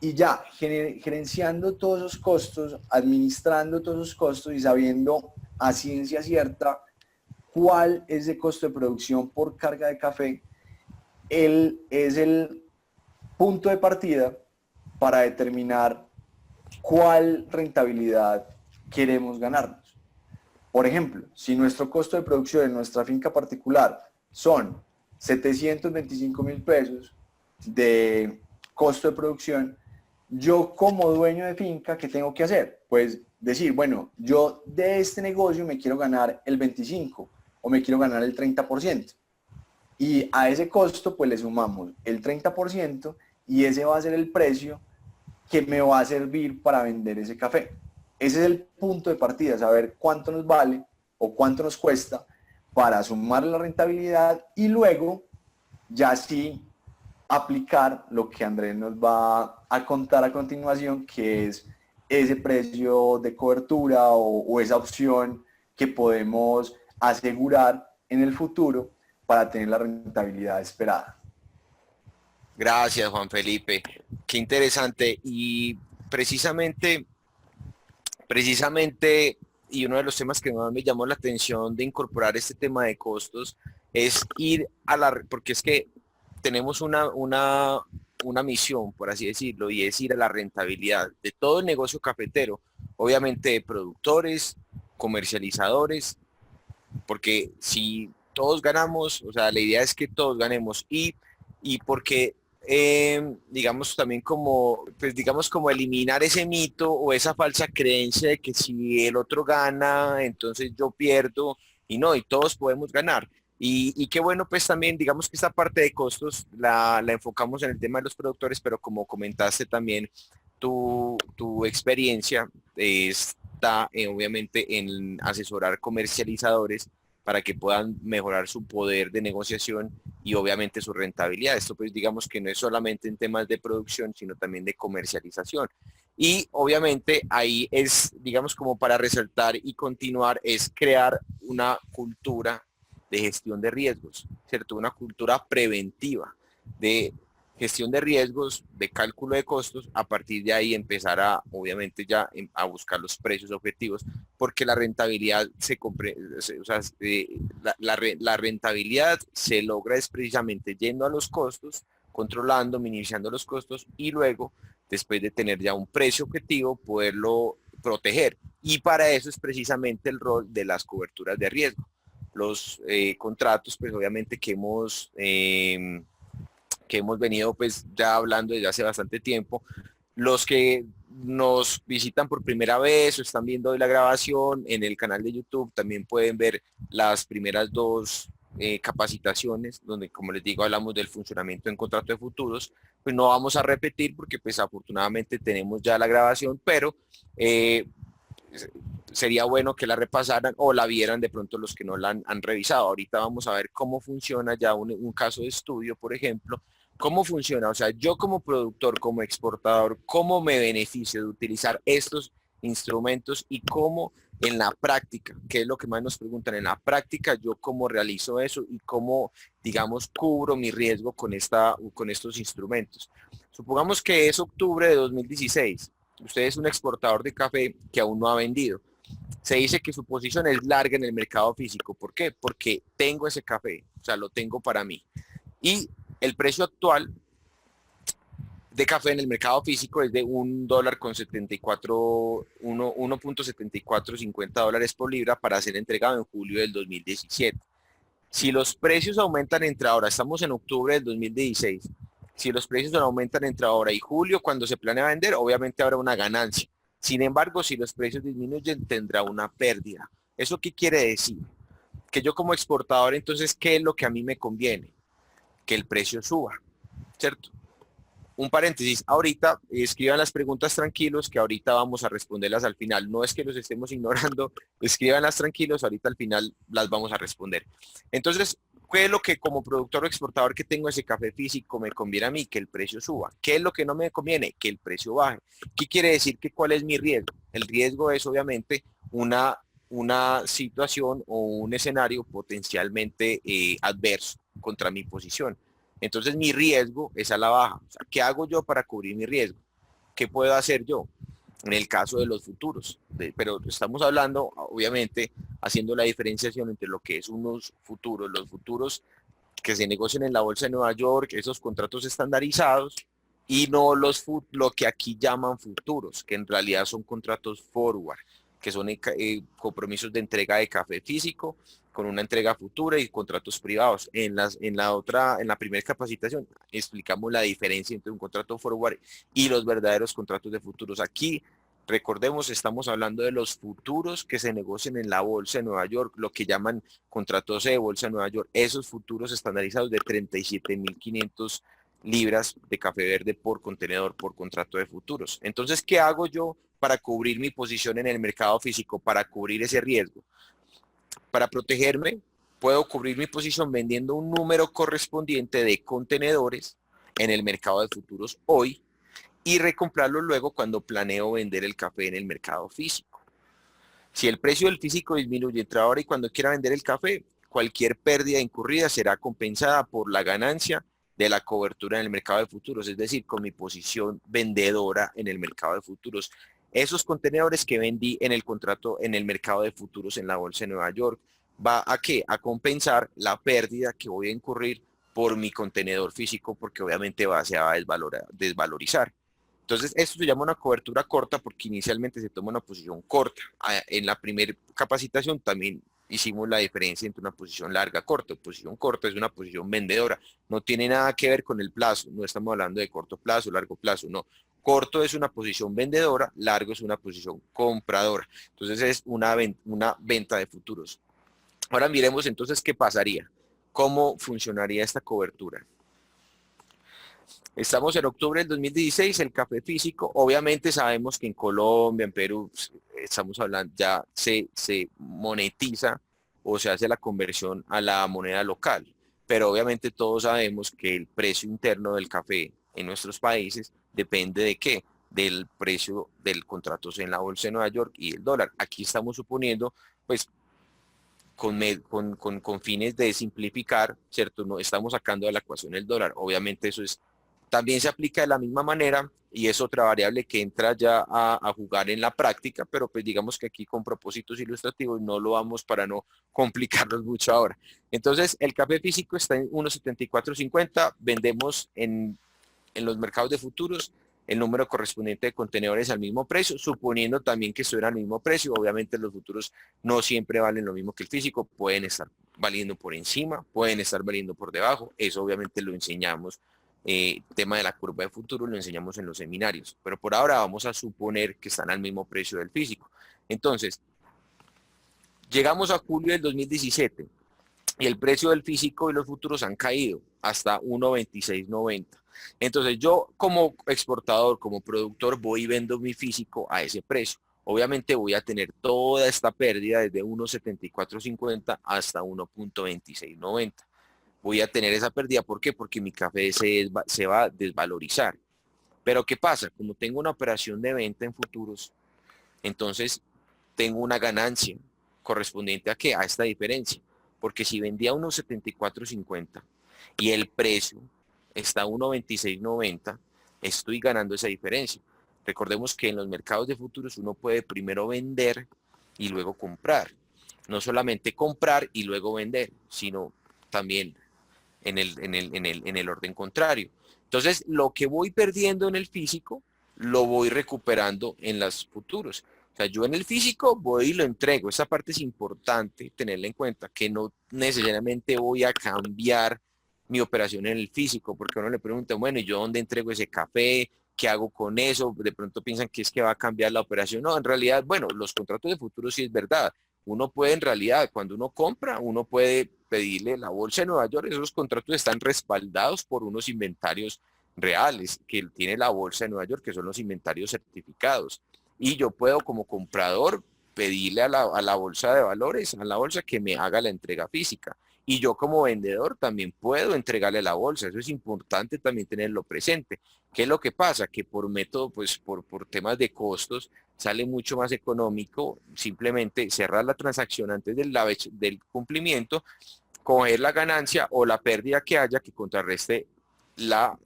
Y ya, gerenciando todos esos costos, administrando todos esos costos y sabiendo a ciencia cierta cuál es el costo de producción por carga de café, es el punto de partida para determinar cuál rentabilidad queremos ganarnos. Por ejemplo, si nuestro costo de producción en nuestra finca particular son 725.000 pesos de costo de producción, yo como dueño de finca, ¿qué tengo que hacer? Pues decir, bueno, yo de este negocio me quiero ganar el 25 o me quiero ganar el 30%. Y a ese costo pues le sumamos el 30% y ese va a ser el precio que me va a servir para vender ese café. Ese es el punto de partida, saber cuánto nos vale o cuánto nos cuesta para sumar la rentabilidad y luego ya sí aplicar lo que Andrés nos va a contar a continuación, que es ese precio de cobertura o esa opción que podemos asegurar en el futuro para tener la rentabilidad esperada. Gracias, Juan Felipe. Qué interesante. Y precisamente, precisamente, y uno de los temas que más me llamó la atención de incorporar este tema de costos es ir a porque es que tenemos una misión, por así decirlo, y es ir a la rentabilidad de todo el negocio cafetero, obviamente de productores, comercializadores, porque si todos ganamos, o sea, la idea es que todos ganemos y porque digamos también como, pues digamos como eliminar ese mito o esa falsa creencia de que si el otro gana, entonces yo pierdo y no, y todos podemos ganar. Y qué bueno, pues también, digamos que esta parte de costos la enfocamos en el tema de los productores, pero como comentaste también, tu experiencia está obviamente en asesorar comercializadores para que puedan mejorar su poder de negociación y obviamente su rentabilidad. Esto pues digamos que no es solamente en temas de producción, sino también de comercialización. Y obviamente ahí es, digamos, como para resaltar y continuar, es crear una cultura de gestión de riesgos, ¿cierto? Una cultura preventiva de gestión de riesgos, de cálculo de costos, a partir de ahí empezar a, obviamente ya a buscar los precios objetivos, porque la rentabilidad o sea, la rentabilidad se logra es precisamente yendo a los costos, controlando, minimizando los costos y luego, después de tener ya un precio objetivo, poderlo proteger. Y para eso es precisamente el rol de las coberturas de riesgo. Los contratos, pues obviamente que hemos que hemos venido pues ya hablando desde hace bastante tiempo. Los que nos visitan por primera vez o están viendo hoy la grabación en el canal de YouTube también pueden ver las primeras dos capacitaciones, donde como les digo hablamos del funcionamiento en contrato de futuros. Pues no vamos a repetir porque pues afortunadamente tenemos ya la grabación, pero sería bueno que la repasaran o la vieran de pronto los que no la han revisado. Ahorita vamos a ver cómo funciona ya un caso de estudio, por ejemplo, cómo funciona. O sea, yo como productor, como exportador, cómo me beneficio de utilizar estos instrumentos y cómo en la práctica, que es lo que más nos preguntan, en la práctica yo cómo realizo eso y cómo, digamos, cubro mi riesgo con estos instrumentos. Supongamos que es octubre de 2016. Usted es un exportador de café que aún no ha vendido. Se dice que su posición es larga en el mercado físico. ¿Por qué? Porque tengo ese café, o sea, lo tengo para mí. Y el precio actual de café en el mercado físico es de $1.7450 por libra para ser entregado en julio del 2017. Si los precios aumentan entre ahora, estamos en octubre del 2016, si los precios aumentan entre ahora y julio, cuando se planea vender, obviamente habrá una ganancia. Sin embargo, si los precios disminuyen, tendrá una pérdida. ¿Eso qué quiere decir? Que yo como exportador, entonces, ¿qué es lo que a mí me conviene? Que el precio suba, ¿cierto? Un paréntesis, ahorita escriban las preguntas tranquilos, que ahorita vamos a responderlas al final. No es que los estemos ignorando, escríbanlas tranquilos, ahorita al final las vamos a responder. Entonces, ¿qué es lo que como productor o exportador que tengo ese café físico me conviene a mí? Que el precio suba. ¿Qué es lo que no me conviene? Que el precio baje. ¿Qué quiere decir? Que ¿cuál es mi riesgo? El riesgo es obviamente una situación o un escenario potencialmente adverso contra mi posición. Entonces mi riesgo es a la baja. O sea, ¿qué hago yo para cubrir mi riesgo? ¿Qué puedo hacer yo? En el caso de los futuros. Pero estamos hablando, obviamente, haciendo la diferenciación entre lo que es unos futuros, los futuros que se negocian en la Bolsa de Nueva York, esos contratos estandarizados, y no lo que aquí llaman futuros, que en realidad son contratos forward, que son compromisos de entrega de café físico con una entrega futura y contratos privados. En la primera capacitación explicamos la diferencia entre un contrato forward y los verdaderos contratos de futuros. Aquí, recordemos, estamos hablando de los futuros que se negocian en la Bolsa de Nueva York, lo que llaman contratos de Bolsa de Nueva York, esos futuros estandarizados de 37.500 libras de café verde por contenedor, por contrato de futuros. Entonces, ¿qué hago yo para cubrir mi posición en el mercado físico, para cubrir ese riesgo? Para protegerme, puedo cubrir mi posición vendiendo un número correspondiente de contenedores en el mercado de futuros hoy y recomprarlo luego cuando planeo vender el café en el mercado físico. Si el precio del físico disminuye entre ahora y cuando quiera vender el café, cualquier pérdida incurrida será compensada por la ganancia de la cobertura en el mercado de futuros, es decir, con mi posición vendedora en el mercado de futuros. Esos contenedores que vendí en el contrato en el mercado de futuros en la Bolsa de Nueva York, ¿va a qué? A compensar la pérdida que voy a incurrir por mi contenedor físico, porque obviamente se va a desvalorizar. Entonces, esto se llama una cobertura corta porque inicialmente se toma una posición corta. En la primera capacitación también hicimos la diferencia entre una posición larga y corta. Posición corta es una posición vendedora. No tiene nada que ver con el plazo. No estamos hablando de corto plazo, largo plazo, no. Corto es una posición vendedora, largo es una posición compradora. Entonces, es una venta de futuros. Ahora miremos entonces qué pasaría. ¿Cómo funcionaría esta cobertura? Estamos en octubre del 2016, el café físico, obviamente sabemos que en Colombia, en Perú, estamos hablando, ya se monetiza o se hace la conversión a la moneda local, pero obviamente todos sabemos que el precio interno del café en nuestros países depende de qué, del precio del contrato en la Bolsa de Nueva York y el dólar. Aquí estamos suponiendo, pues, con fines de simplificar, ¿cierto? No estamos sacando de la ecuación el dólar. Obviamente eso también se aplica de la misma manera y es otra variable que entra ya a jugar en la práctica, pero pues digamos que aquí con propósitos ilustrativos no lo vamos para no complicarnos mucho ahora. Entonces el café físico está en 1.7450, vendemos en los mercados de futuros el número correspondiente de contenedores al mismo precio, suponiendo también que estuviera al mismo precio. Obviamente los futuros no siempre valen lo mismo que el físico, pueden estar valiendo por encima, pueden estar valiendo por debajo, eso obviamente lo enseñamos tema de la curva de futuro lo enseñamos en los seminarios, pero por ahora vamos a suponer que están al mismo precio del físico. Entonces, llegamos a julio del 2017 y el precio del físico y los futuros han caído hasta 1.2690. Entonces yo como exportador, como productor, voy y vendo mi físico a ese precio. Obviamente voy a tener toda esta pérdida desde 1.7450 hasta 1.2690. Voy a tener esa pérdida, ¿por qué? Porque mi café se va a desvalorizar. Pero ¿qué pasa? Como tengo una operación de venta en futuros, entonces tengo una ganancia correspondiente a qué? A esta diferencia. Porque si vendía a 1.7450 y el precio está a 1.2690, estoy ganando esa diferencia. Recordemos que en los mercados de futuros uno puede primero vender y luego comprar. No solamente comprar y luego vender, sino también en el orden contrario. Entonces, lo que voy perdiendo en el físico, lo voy recuperando en los futuros. O sea, yo en el físico voy y lo entrego. Esa parte es importante tenerla en cuenta, que no necesariamente voy a cambiar mi operación en el físico, porque uno le pregunta, bueno, ¿y yo dónde entrego ese café? ¿Qué hago con eso? De pronto piensan que es que va a cambiar la operación. No, en realidad, bueno, los contratos de futuros sí es verdad. Uno puede en realidad, cuando uno compra, uno puede pedirle la bolsa de Nueva York, esos contratos están respaldados por unos inventarios reales que tiene la bolsa de Nueva York, que son los inventarios certificados. Y yo puedo como comprador pedirle a la bolsa de valores, a la bolsa que me haga la entrega física. Y yo como vendedor también puedo entregarle la bolsa. Eso es importante también tenerlo presente. ¿Qué es lo que pasa? Que por método, pues por temas de costos, sale mucho más económico simplemente cerrar la transacción antes del cumplimiento, coger la ganancia o la pérdida que haya que contrarreste la,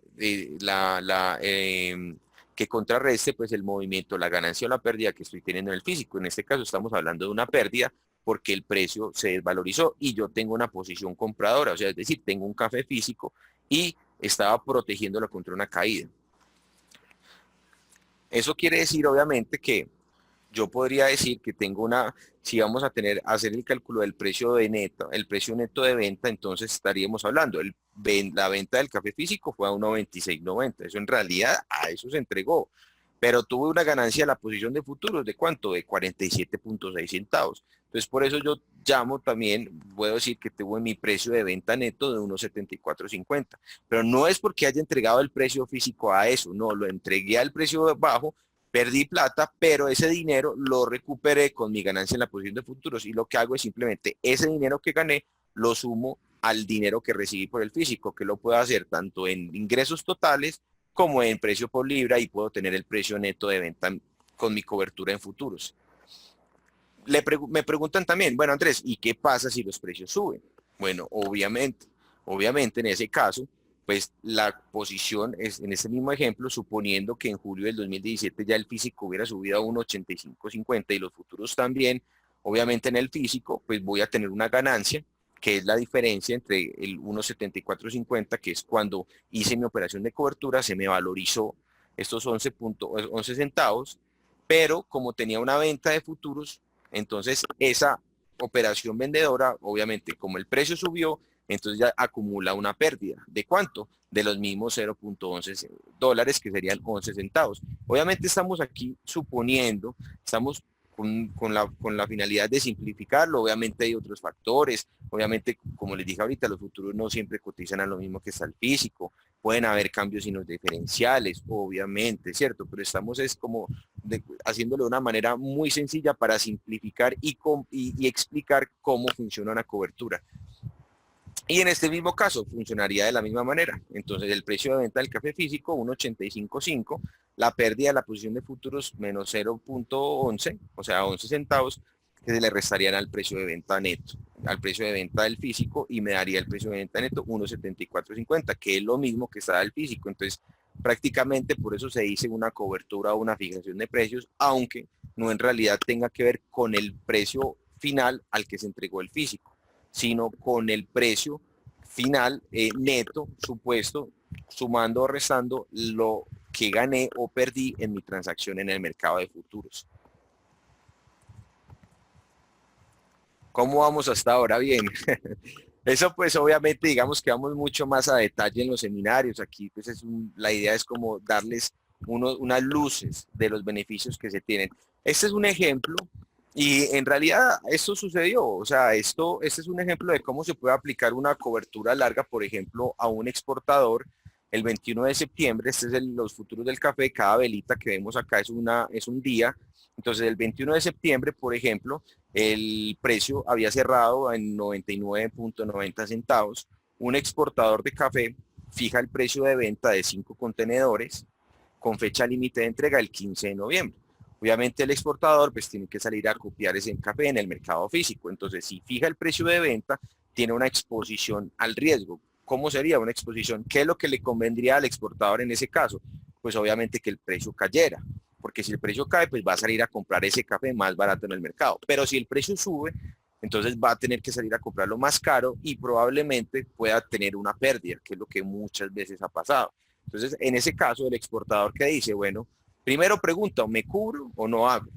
que contrarreste pues el movimiento, la ganancia o la pérdida que estoy teniendo en el físico. En este caso estamos hablando de una pérdida porque el precio se desvalorizó y yo tengo una posición compradora, o sea, es decir, tengo un café físico y estaba protegiéndolo contra una caída. Eso quiere decir obviamente que yo podría decir que tengo si vamos a hacer el cálculo del precio de neto, el precio neto de venta, entonces estaríamos hablando, la venta del café físico fue a 1.2690, eso en realidad a eso se entregó, pero tuve una ganancia en la posición de futuros, ¿de cuánto? De 47.6 centavos. Entonces por eso yo llamo también, puedo decir que tuve mi precio de venta neto de 1.7450, pero no es porque haya entregado el precio físico a eso, no, lo entregué al precio bajo. Perdí plata, pero ese dinero lo recuperé con mi ganancia en la posición de futuros y lo que hago es simplemente ese dinero que gané lo sumo al dinero que recibí por el físico, que lo puedo hacer tanto en ingresos totales como en precio por libra y puedo tener el precio neto de venta con mi cobertura en futuros. Me preguntan también, bueno Andrés, ¿y qué pasa si los precios suben? Bueno, obviamente en ese caso, pues la posición es en ese mismo ejemplo, suponiendo que en julio del 2017 ya el físico hubiera subido a 1.8550 y los futuros también, obviamente en el físico, pues voy a tener una ganancia, que es la diferencia entre el 1.7450, que es cuando hice mi operación de cobertura, se me valorizó estos 11 centavos, pero como tenía una venta de futuros, entonces esa operación vendedora, obviamente, como el precio subió, entonces ya acumula una pérdida. ¿De cuánto? De los mismos 0.11 dólares, que serían 11 centavos. Obviamente estamos aquí suponiendo, estamos con la finalidad de simplificarlo. Obviamente hay otros factores. Obviamente, como les dije ahorita, los futuros no siempre cotizan a lo mismo que está el físico. Pueden haber cambios en los diferenciales, obviamente, ¿cierto? Pero estamos es como haciéndolo de una manera muy sencilla para simplificar y explicar cómo funciona una cobertura. Y en este mismo caso funcionaría de la misma manera. Entonces el precio de venta del café físico, 1.85.5, la pérdida de la posición de futuros menos 0.11, o sea, 11 centavos, que se le restarían al precio de venta neto, al precio de venta del físico y me daría el precio de venta neto 1.7450, que es lo mismo que está del físico. Entonces prácticamente por eso se dice una cobertura o una fijación de precios, aunque no en realidad tenga que ver con el precio final al que se entregó el físico, sino con el precio final neto supuesto, sumando o restando lo que gané o perdí en mi transacción en el mercado de futuros. ¿Cómo vamos hasta ahora? Bien. Eso pues obviamente digamos que vamos mucho más a detalle en los seminarios. Aquí pues la idea es como darles unas luces de los beneficios que se tienen. Este es un ejemplo y en realidad esto sucedió. O sea, este es un ejemplo de cómo se puede aplicar una cobertura larga, por ejemplo, a un exportador. El 21 de septiembre, este es los futuros del café, cada velita que vemos acá es un día. Entonces el 21 de septiembre, por ejemplo, el precio había cerrado en 99.90 centavos. Un exportador de café fija el precio de venta de 5 contenedores con fecha límite de entrega el 15 de noviembre. Obviamente el exportador pues tiene que salir a copiar ese café en el mercado físico. Entonces, si fija el precio de venta, tiene una exposición al riesgo. ¿Cómo sería una exposición? ¿Qué es lo que le convendría al exportador en ese caso? Pues obviamente que el precio cayera, porque si el precio cae, pues va a salir a comprar ese café más barato en el mercado. Pero si el precio sube, entonces va a tener que salir a comprarlo más caro y probablemente pueda tener una pérdida, que es lo que muchas veces ha pasado. Entonces, en ese caso, el exportador que dice, bueno, primero pregunta, ¿me cubro o no hago?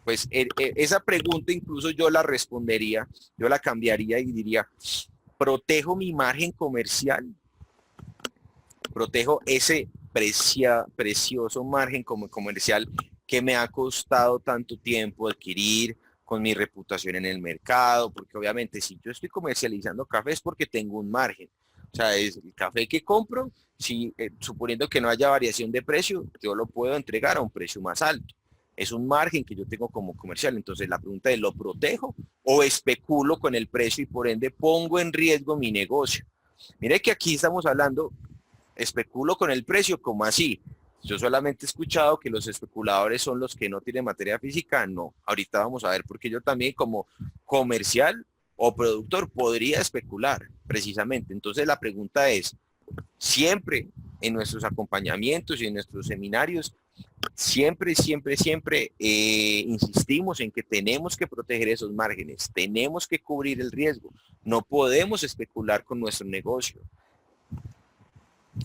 Pues esa pregunta incluso yo la respondería, yo la cambiaría y diría, ¿protejo mi margen comercial? ¿Protejo ese precioso margen como comercial que me ha costado tanto tiempo adquirir con mi reputación en el mercado? Porque obviamente si yo estoy comercializando café es porque tengo un margen. O sea, es el café que compro, si, suponiendo que no haya variación de precio, yo lo puedo entregar a un precio más alto. Es un margen que yo tengo como comercial. Entonces la pregunta es, ¿lo protejo o especulo con el precio y por ende pongo en riesgo mi negocio? Mire que aquí estamos hablando, especulo con el precio, ¿cómo así? Yo solamente he escuchado que los especuladores son los que no tienen materia física. No, ahorita vamos a ver, porque yo también como comercial o productor podría especular precisamente. Entonces la pregunta es, siempre en nuestros acompañamientos y en nuestros seminarios, siempre insistimos en que tenemos que proteger esos márgenes, tenemos que cubrir el riesgo, no podemos especular con nuestro negocio.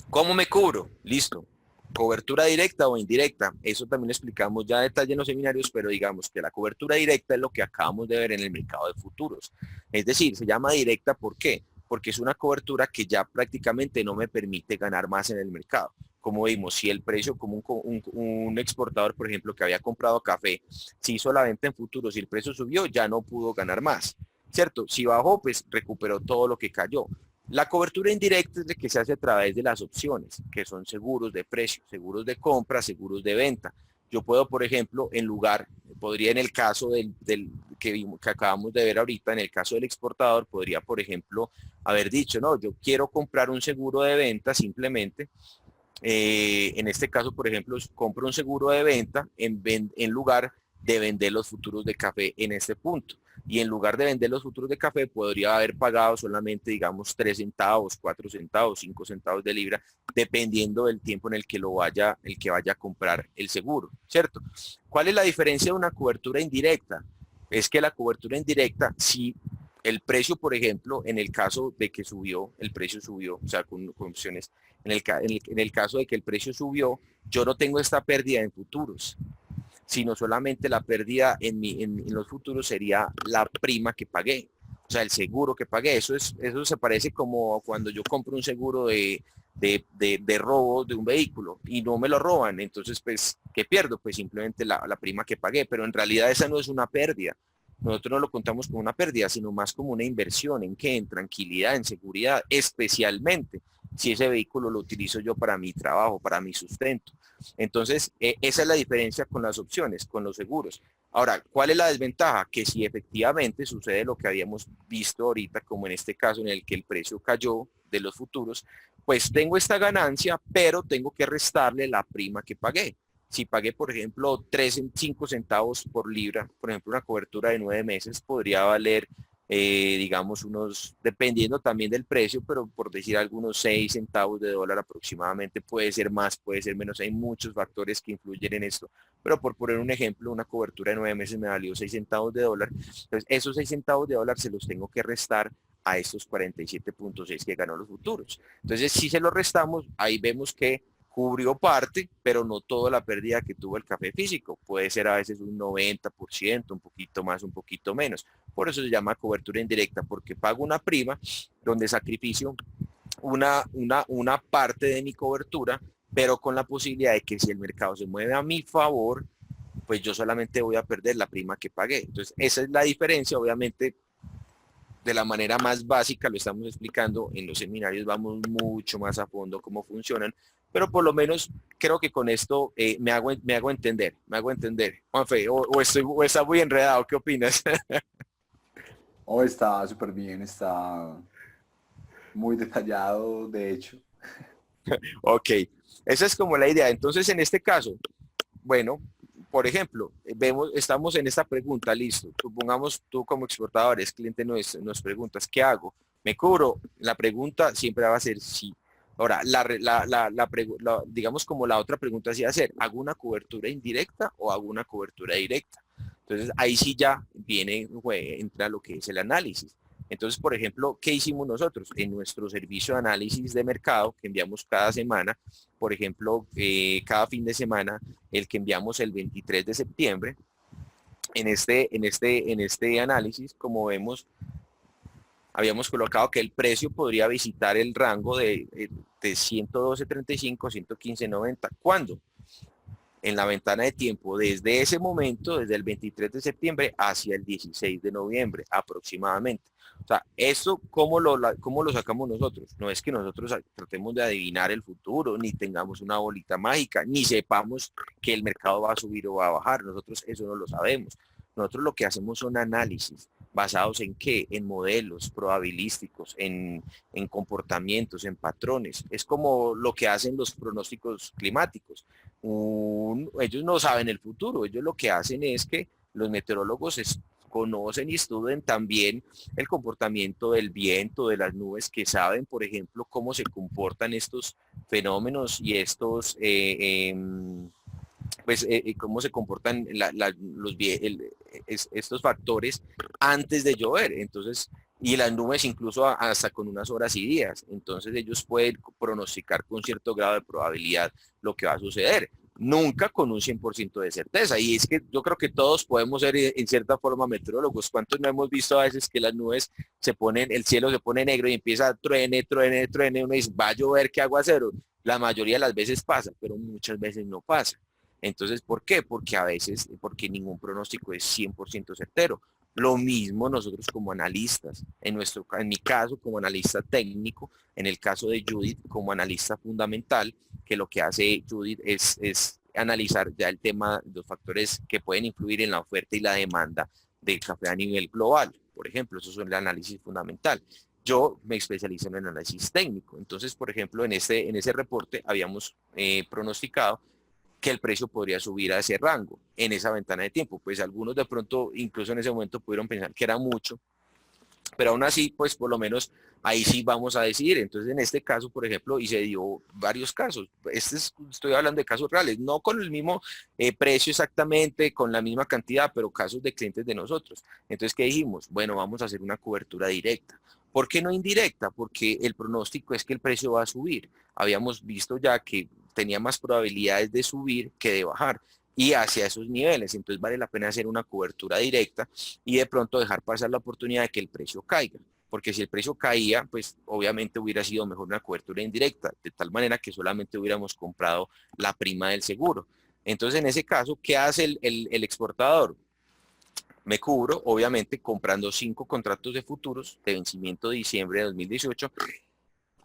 ¿Cómo me cubro? Listo. Cobertura directa o indirecta. Eso también lo explicamos ya a detalle en los seminarios, pero digamos que la cobertura directa es lo que acabamos de ver en el mercado de futuros. Es decir, se llama directa, ¿por qué? Porque es una cobertura que ya prácticamente no me permite ganar más en el mercado. Como vimos, si el precio, como un exportador, por ejemplo, que había comprado café, si hizo la venta en futuros y el precio subió, ya no pudo ganar más. ¿Cierto? Si bajó, pues recuperó todo lo que cayó. La cobertura indirecta es la que se hace a través de las opciones, que son seguros de precio, seguros de compra, seguros de venta. Yo puedo, por ejemplo, podría en el caso que acabamos de ver ahorita, en el caso del exportador, podría, por ejemplo, haber dicho, no, yo quiero comprar un seguro de venta simplemente. En este caso, por ejemplo, compro un seguro de venta en lugar de vender los futuros de café en este punto. Y en lugar de vender los futuros de café, podría haber pagado solamente, digamos, 3 centavos, 4 centavos, 5 centavos de libra, dependiendo del tiempo en el que el que vaya a comprar el seguro, ¿cierto? ¿Cuál es la diferencia de una cobertura indirecta? Es que la cobertura indirecta, si el precio, por ejemplo, en el caso de que subió, el precio subió, o sea, con opciones, en el caso de que el precio subió, yo no tengo esta pérdida en futuros, sino solamente la pérdida en los futuros sería la prima que pagué, o sea, el seguro que pagué. Eso se parece como cuando yo compro un seguro de robo de un vehículo y no me lo roban. Entonces, pues, ¿qué pierdo? Pues simplemente la prima que pagué, pero en realidad esa no es una pérdida. Nosotros no lo contamos como una pérdida, sino más como una inversión. ¿En qué? En tranquilidad, en seguridad, especialmente si ese vehículo lo utilizo yo para mi trabajo, para mi sustento. Entonces, esa es la diferencia con las opciones, con los seguros. Ahora, ¿cuál es la desventaja? Que si efectivamente sucede lo que habíamos visto ahorita, como en este caso en el que el precio cayó de los futuros, pues tengo esta ganancia, pero tengo que restarle la prima que pagué. Si pagué, por ejemplo, 5 centavos por libra, por ejemplo, una cobertura de 9 meses podría valer, digamos, dependiendo también del precio, pero por decir algunos 6 centavos de dólar aproximadamente, puede ser más, puede ser menos, hay muchos factores que influyen en esto, pero por poner un ejemplo, una cobertura de 9 meses me valió 6 centavos de dólar, entonces esos 6 centavos de dólar se los tengo que restar a estos 47.6 que ganó los futuros. Entonces, si se los restamos, ahí vemos que cubrió parte, pero no toda la pérdida que tuvo el café físico. Puede ser a veces un 90%, un poquito más, un poquito menos. Por eso se llama cobertura indirecta, porque pago una prima donde sacrificio una parte de mi cobertura, pero con la posibilidad de que si el mercado se mueve a mi favor, pues yo solamente voy a perder la prima que pagué. Entonces, esa es la diferencia, obviamente, de la manera más básica, lo estamos explicando, en los seminarios vamos mucho más a fondo cómo funcionan, pero por lo menos creo que con esto me hago entender. Juanfe, o está muy enredado, ¿qué opinas? Oh, está súper bien, está muy detallado, de hecho. Ok, esa es como la idea. Entonces, en este caso, bueno, por ejemplo, estamos en esta pregunta, listo. Supongamos tú como exportador, es cliente nos preguntas, ¿qué hago? ¿Me cubro? La pregunta siempre va a ser sí. Ahora, digamos como la otra pregunta sí va a ser, ¿hago una cobertura indirecta o hago una cobertura directa? Entonces, ahí sí ya entra lo que es el análisis. Entonces, por ejemplo, ¿qué hicimos nosotros? En nuestro servicio de análisis de mercado que enviamos cada semana, por ejemplo, cada fin de semana, el que enviamos el 23 de septiembre, en este análisis, como vemos, habíamos colocado que el precio podría visitar el rango de 112.35 a 115.90. ¿Cuándo? En la ventana de tiempo desde ese momento, desde el 23 de septiembre hacia el 16 de noviembre aproximadamente. O sea, esto, ¿cómo lo sacamos nosotros? No es que nosotros tratemos de adivinar el futuro, ni tengamos una bolita mágica, ni sepamos que el mercado va a subir o va a bajar. Nosotros eso no lo sabemos. Nosotros lo que hacemos son análisis basados en qué, en modelos probabilísticos, en comportamientos, en patrones. Es como lo que hacen los pronósticos climáticos. Ellos no saben el futuro, ellos lo que hacen es que los meteorólogos conocen y estudian también el comportamiento del viento, de las nubes, que saben, por ejemplo, cómo se comportan estos fenómenos y cómo se comportan estos factores antes de llover. Entonces, y las nubes incluso hasta con unas horas y días. Entonces ellos pueden pronosticar con cierto grado de probabilidad lo que va a suceder. Nunca con un 100% de certeza. Y es que yo creo que todos podemos ser en cierta forma meteorólogos. ¿Cuántos no hemos visto a veces que las nubes el cielo se pone negro y empieza a truene, truene, truene? Uno dice, va a llover, ¿qué aguacero? La mayoría de las veces pasa, pero muchas veces no pasa. Entonces, ¿por qué? Porque ningún pronóstico es 100% certero. Lo mismo nosotros como analistas, en mi caso como analista técnico, en el caso de Judith como analista fundamental, que lo que hace Judith es analizar ya el tema de los factores que pueden influir en la oferta y la demanda del café a nivel global. Por ejemplo, eso es el análisis fundamental. Yo me especializo en el análisis técnico. Entonces, por ejemplo, en ese reporte habíamos pronosticado que el precio podría subir a ese rango en esa ventana de tiempo. Pues algunos de pronto, incluso en ese momento, pudieron pensar que era mucho, pero aún así, pues por lo menos ahí sí vamos a decidir. Entonces, en este caso, por ejemplo, y se dio varios casos, estoy hablando de casos reales, no con el mismo precio exactamente, con la misma cantidad, pero casos de clientes de nosotros. Entonces, ¿qué dijimos? Bueno, vamos a hacer una cobertura directa. ¿Por qué no indirecta? Porque el pronóstico es que el precio va a subir. Habíamos visto ya que tenía más probabilidades de subir que de bajar y hacia esos niveles. Entonces vale la pena hacer una cobertura directa y de pronto dejar pasar la oportunidad de que el precio caiga. Porque si el precio caía, pues obviamente hubiera sido mejor una cobertura indirecta, de tal manera que solamente hubiéramos comprado la prima del seguro. Entonces, en ese caso, ¿qué hace el exportador? Me cubro, obviamente, comprando 5 contratos de futuros de vencimiento de diciembre de 2018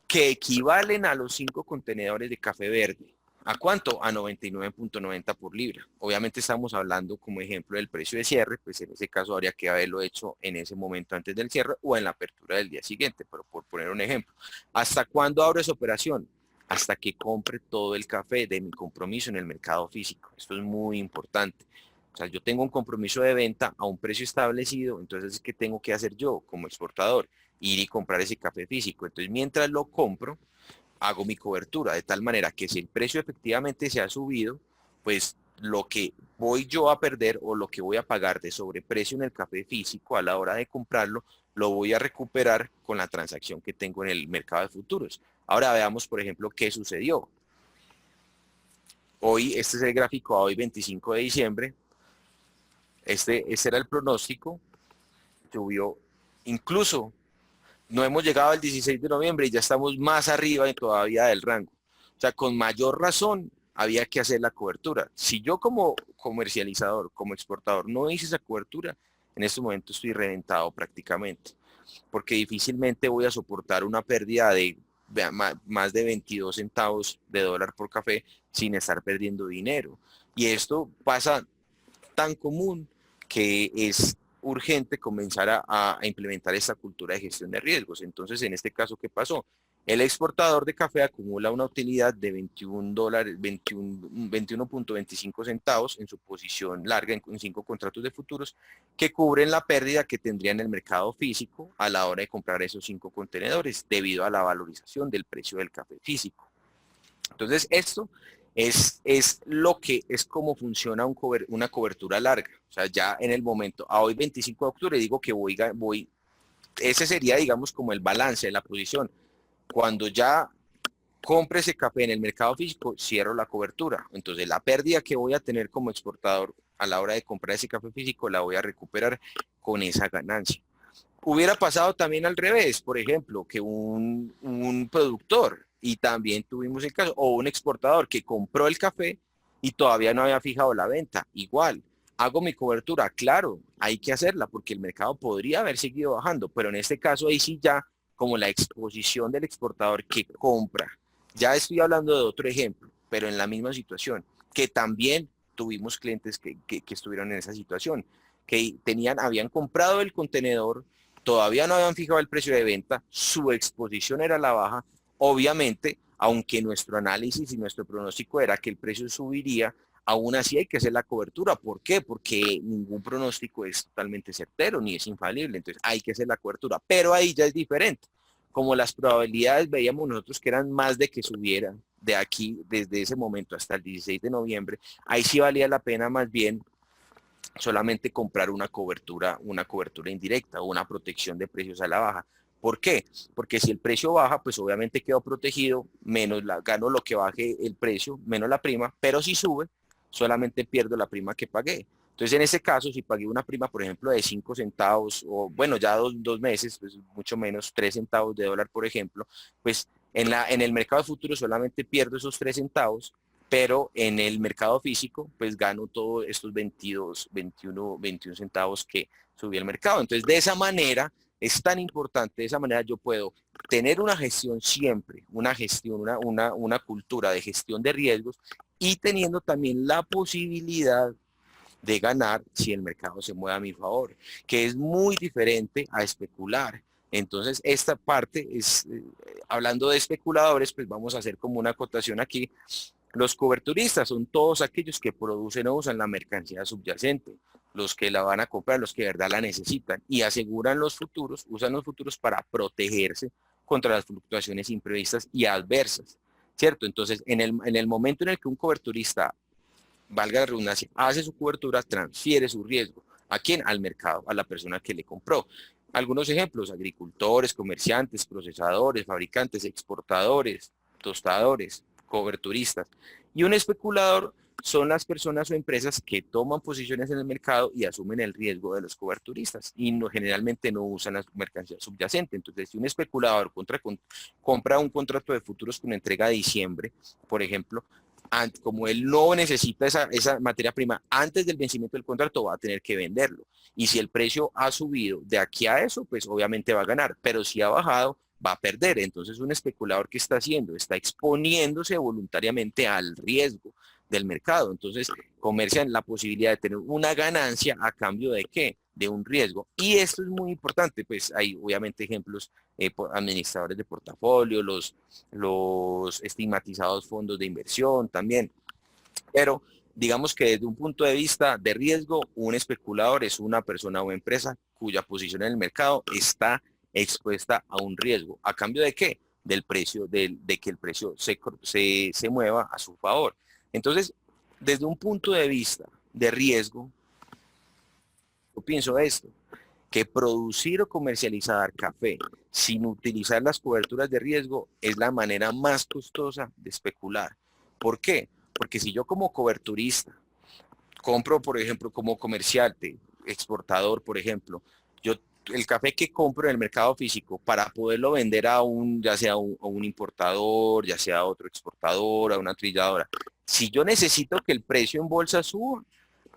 que equivalen a los 5 contenedores de café verde. ¿A cuánto? A 99.90 por libra. Obviamente estamos hablando como ejemplo del precio de cierre, pues en ese caso habría que haberlo hecho en ese momento antes del cierre o en la apertura del día siguiente, pero por poner un ejemplo. ¿Hasta cuándo abro esa operación? Hasta que compre todo el café de mi compromiso en el mercado físico. Esto es muy importante. O sea, yo tengo un compromiso de venta a un precio establecido, entonces, ¿qué tengo que hacer yo como exportador? Ir y comprar ese café físico. Entonces, mientras lo compro, hago mi cobertura de tal manera que si el precio efectivamente se ha subido, pues lo que voy yo a perder o lo que voy a pagar de sobreprecio en el café físico a la hora de comprarlo, lo voy a recuperar con la transacción que tengo en el mercado de futuros. Ahora veamos, por ejemplo, qué sucedió. Hoy, este es el gráfico a hoy, 25 de diciembre. Este era el pronóstico. subió incluso, no hemos llegado al 16 de noviembre y ya estamos más arriba y todavía del rango. O sea, con mayor razón había que hacer la cobertura. Si yo como comercializador, como exportador, no hice esa cobertura, en este momento estoy reventado prácticamente, porque difícilmente voy a soportar una pérdida de más de 22 centavos de dólar por café sin estar perdiendo dinero. Y esto pasa tan común que es urgente comenzar a implementar esta cultura de gestión de riesgos. Entonces, en este caso, ¿qué pasó? El exportador de café acumula una utilidad de $21, 21.25 centavos en su posición larga en 5 contratos de futuros que cubren la pérdida que tendría en el mercado físico a la hora de comprar esos 5 contenedores debido a la valorización del precio del café físico. Entonces, esto es lo que es como funciona una cobertura larga. O sea, ya en el momento, a hoy 25 de octubre, digo que ese sería, digamos, como el balance de la posición. Cuando ya compre ese café en el mercado físico, cierro la cobertura. Entonces, la pérdida que voy a tener como exportador a la hora de comprar ese café físico, la voy a recuperar con esa ganancia. Hubiera pasado también al revés, por ejemplo, que un productor, y también tuvimos el caso, o un exportador que compró el café y todavía no había fijado la venta. Igual, hago mi cobertura, claro, hay que hacerla porque el mercado podría haber seguido bajando, pero en este caso ahí sí ya como la exposición del exportador que compra. Ya estoy hablando de otro ejemplo, pero en la misma situación, que también tuvimos clientes que estuvieron en esa situación, que habían comprado el contenedor, todavía no habían fijado el precio de venta, su exposición era la baja, obviamente, aunque nuestro análisis y nuestro pronóstico era que el precio subiría, aún así hay que hacer la cobertura. ¿Por qué? Porque ningún pronóstico es totalmente certero ni es infalible, entonces hay que hacer la cobertura, pero ahí ya es diferente. Como las probabilidades veíamos nosotros que eran más de que subiera de aquí, desde ese momento hasta el 16 de noviembre, ahí sí valía la pena más bien solamente comprar una cobertura indirecta o una protección de precios a la baja. ¿Por qué? Porque si el precio baja, pues obviamente quedo protegido, gano lo que baje el precio, menos la prima, pero si sube, solamente pierdo la prima que pagué. Entonces, en ese caso, si pagué una prima, por ejemplo, de 5 centavos, o bueno, ya dos meses, pues mucho menos, 3 centavos de dólar, por ejemplo, pues en el mercado de futuros solamente pierdo esos 3 centavos, pero en el mercado físico, pues gano todos estos 22, 21, 21 centavos que subí el mercado. Entonces, de esa manera, es tan importante, de esa manera yo puedo tener una gestión siempre, una gestión, una cultura de gestión de riesgos y teniendo también la posibilidad de ganar si el mercado se mueve a mi favor, que es muy diferente a especular. Entonces, esta parte es, hablando de especuladores, pues vamos a hacer como una acotación aquí. Los coberturistas son todos aquellos que producen o usan la mercancía subyacente, los que la van a comprar, los que de verdad la necesitan y aseguran los futuros, usan los futuros para protegerse contra las fluctuaciones imprevistas y adversas, ¿cierto? Entonces, en el momento en el que un coberturista, valga la redundancia, hace su cobertura, transfiere su riesgo. ¿A quién? Al mercado, a la persona que le compró. Algunos ejemplos: agricultores, comerciantes, procesadores, fabricantes, exportadores, tostadores, coberturistas. Y un especulador son las personas o empresas que toman posiciones en el mercado y asumen el riesgo de los coberturistas y generalmente no usan la mercancía subyacente. Entonces, si un especulador compra un contrato de futuros con entrega de diciembre, por ejemplo, como él no necesita esa materia prima antes del vencimiento del contrato, va a tener que venderlo. Y si el precio ha subido de aquí a eso, pues obviamente va a ganar, pero si ha bajado, va a perder. Entonces, un especulador, que está haciendo, está exponiéndose voluntariamente al riesgo del mercado. Entonces, comercian la posibilidad de tener una ganancia a cambio de qué, de un riesgo. Y esto es muy importante, pues hay obviamente ejemplos, administradores de portafolio, los estigmatizados fondos de inversión también. Pero digamos que desde un punto de vista de riesgo, un especulador es una persona o empresa cuya posición en el mercado está expuesta a un riesgo. ¿A cambio de qué? Del precio, de que el precio se mueva a su favor. Entonces, desde un punto de vista de riesgo, yo pienso esto, que producir o comercializar café sin utilizar las coberturas de riesgo es la manera más costosa de especular. ¿Por qué? Porque si yo como coberturista compro, por ejemplo, como comerciante, exportador, por ejemplo, yo el café que compro en el mercado físico para poderlo vender a ya sea a un importador, ya sea a otro exportador, a una trilladora, si yo necesito que el precio en bolsa suba,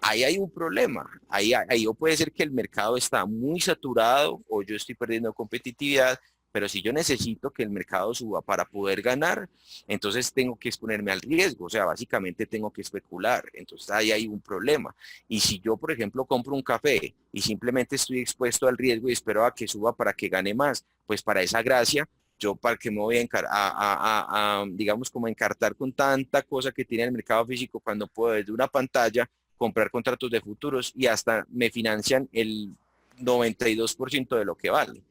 ahí hay un problema. Ahí o puede ser que el mercado está muy saturado o yo estoy perdiendo competitividad, pero si yo necesito que el mercado suba para poder ganar, entonces tengo que exponerme al riesgo, o sea, básicamente tengo que especular. Entonces ahí hay un problema. Y si yo, por ejemplo, compro un café y simplemente estoy expuesto al riesgo y espero a que suba para que gane más, pues para esa gracia yo para qué me voy digamos, como a encartar con tanta cosa que tiene el mercado físico cuando puedo desde una pantalla comprar contratos de futuros y hasta me financian el 92% de lo que vale.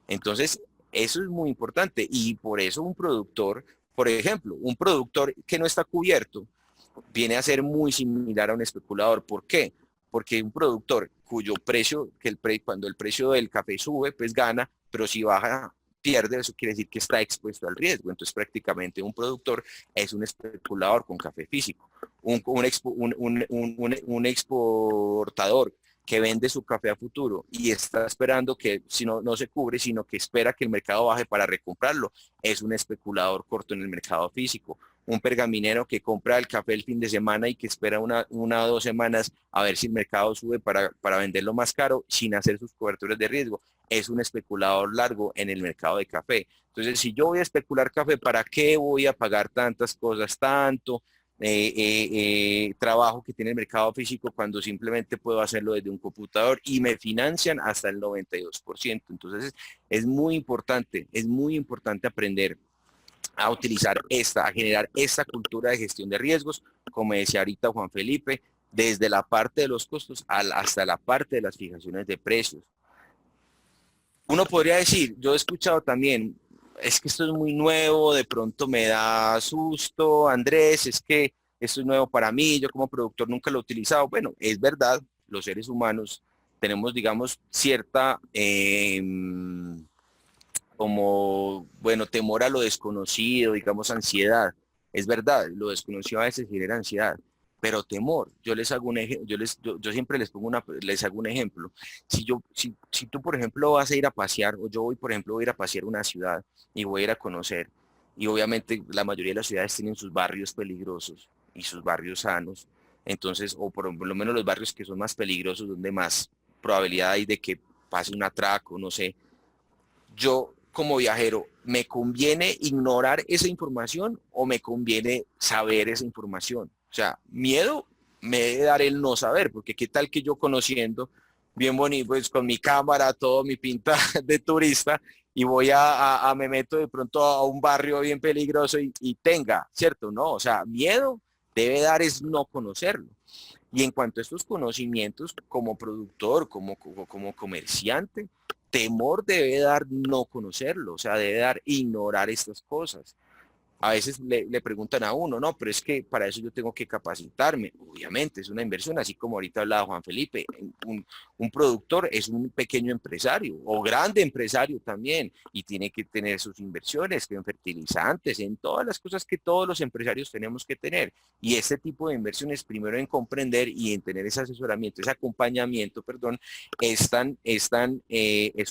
Entonces, eso es muy importante y por eso un productor, por ejemplo, un productor que no está cubierto viene a ser muy similar a un especulador. ¿Por qué? Porque un productor cuyo precio, cuando el precio del café sube, pues gana, pero si baja, pierde, eso quiere decir que está expuesto al riesgo. Entonces prácticamente un productor es un especulador con café físico. Un exportador que vende su café a futuro y está esperando que si no se cubre, sino que espera que el mercado baje para recomprarlo, es un especulador corto en el mercado físico. Un pergaminero que compra el café el fin de semana y que espera una o 2 semanas a ver si el mercado sube para venderlo más caro sin hacer sus coberturas de riesgo. Es un especulador largo en el mercado de café. Entonces, si yo voy a especular café, ¿para qué voy a pagar tantas cosas, tanto trabajo que tiene el mercado físico cuando simplemente puedo hacerlo desde un computador y me financian hasta el 92%? Entonces, es muy importante aprender a utilizar a generar esta cultura de gestión de riesgos, como decía ahorita Juan Felipe, desde la parte de los costos hasta la parte de las fijaciones de precios. Uno podría decir, yo he escuchado también, es que esto es muy nuevo, de pronto me da susto, Andrés, es que esto es nuevo para mí, yo como productor nunca lo he utilizado. Bueno, es verdad, los seres humanos tenemos, digamos, cierta como, bueno, temor a lo desconocido, digamos, ansiedad. Es verdad, lo desconocido a veces genera ansiedad, pero temor. Yo les hago un ejemplo, yo siempre les hago un ejemplo. Si tú, por ejemplo, vas a ir a pasear, o yo voy, por ejemplo, voy a ir a pasear una ciudad y voy a ir a conocer, y obviamente la mayoría de las ciudades tienen sus barrios peligrosos y sus barrios sanos, entonces, o por lo menos los barrios que son más peligrosos, donde más probabilidad hay de que pase un atraco, no sé. Yo como viajero, ¿me conviene ignorar esa información o me conviene saber esa información? O sea, miedo me debe dar el no saber, porque qué tal que yo conociendo, bien bonito, pues con mi cámara, todo mi pinta de turista, y voy me meto de pronto a un barrio bien peligroso y tenga, ¿cierto? No, o sea, miedo debe dar es no conocerlo. Y en cuanto a estos conocimientos, como productor, como comerciante, temor debe dar no conocerlo, o sea, debe dar ignorar estas cosas. A veces le preguntan a uno, no, pero es que para eso yo tengo que capacitarme. Obviamente, es una inversión, así como ahorita hablaba Juan Felipe. Un productor es un pequeño empresario o grande empresario también y tiene que tener sus inversiones en fertilizantes, en todas las cosas que todos los empresarios tenemos que tener. Y este tipo de inversiones, primero en comprender y en tener ese asesoramiento, ese acompañamiento, perdón, es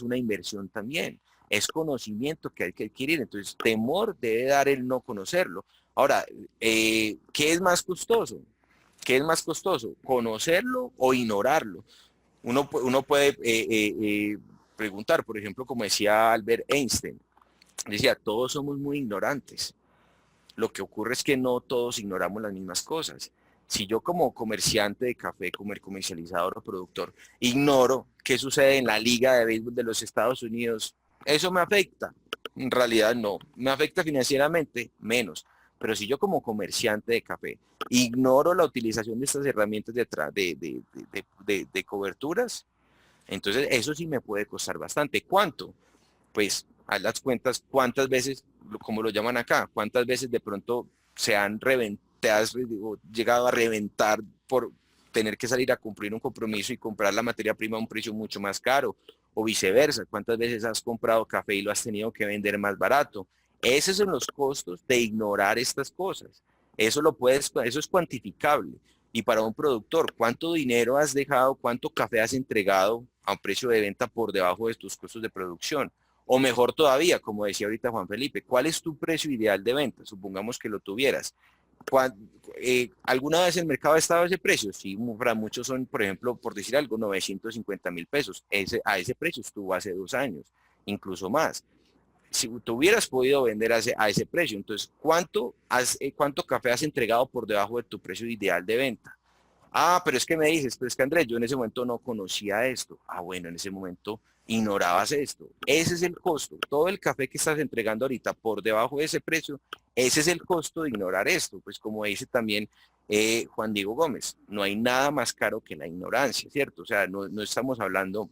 una inversión también, es conocimiento que hay que adquirir. Entonces, temor debe dar el no conocerlo. Ahora, ¿qué es más costoso? ¿Qué es más costoso? ¿Conocerlo o ignorarlo? Uno puede preguntar, por ejemplo, como decía Albert Einstein, decía, todos somos muy ignorantes. Lo que ocurre es que no todos ignoramos las mismas cosas. Si yo como comerciante de café, como comercializador o productor, ignoro qué sucede en la Liga de Béisbol de los Estados Unidos, ¿eso me afecta? En realidad no. ¿Me afecta financieramente? Menos. Pero si yo como comerciante de café ignoro la utilización de estas herramientas de coberturas, entonces eso sí me puede costar bastante. ¿Cuánto? Pues haz las cuentas cuántas veces, como lo llaman acá, cuántas veces de pronto te has llegado a reventar por tener que salir a cumplir un compromiso y comprar la materia prima a un precio mucho más caro, o viceversa, cuántas veces has comprado café y lo has tenido que vender más barato. Esos son los costos de ignorar estas cosas. Eso es cuantificable. Y para un productor, ¿cuánto dinero has dejado, cuánto café has entregado a un precio de venta por debajo de tus costos de producción. O mejor todavía, como decía ahorita Juan Felipe, ¿cuál es tu precio ideal de venta? Supongamos que lo tuvieras. ¿Alguna vez el mercado ha estado a ese precio? Sí, para muchos son, por ejemplo, por decir algo, 950.000 pesos. A ese precio estuvo hace 2 años, incluso más. Si tú hubieras podido vender a ese precio, entonces, ¿cuánto café has entregado por debajo de tu precio ideal de venta? Ah, pero es que me dices, pero es que Andrés, yo en ese momento no conocía esto. Ah, bueno, en ese momento ignorabas esto. Ese es el costo. Todo el café que estás entregando ahorita por debajo de ese precio, ese es el costo de ignorar esto. Pues como dice también Juan Diego Gómez, no hay nada más caro que la ignorancia, ¿cierto? O sea, no estamos hablando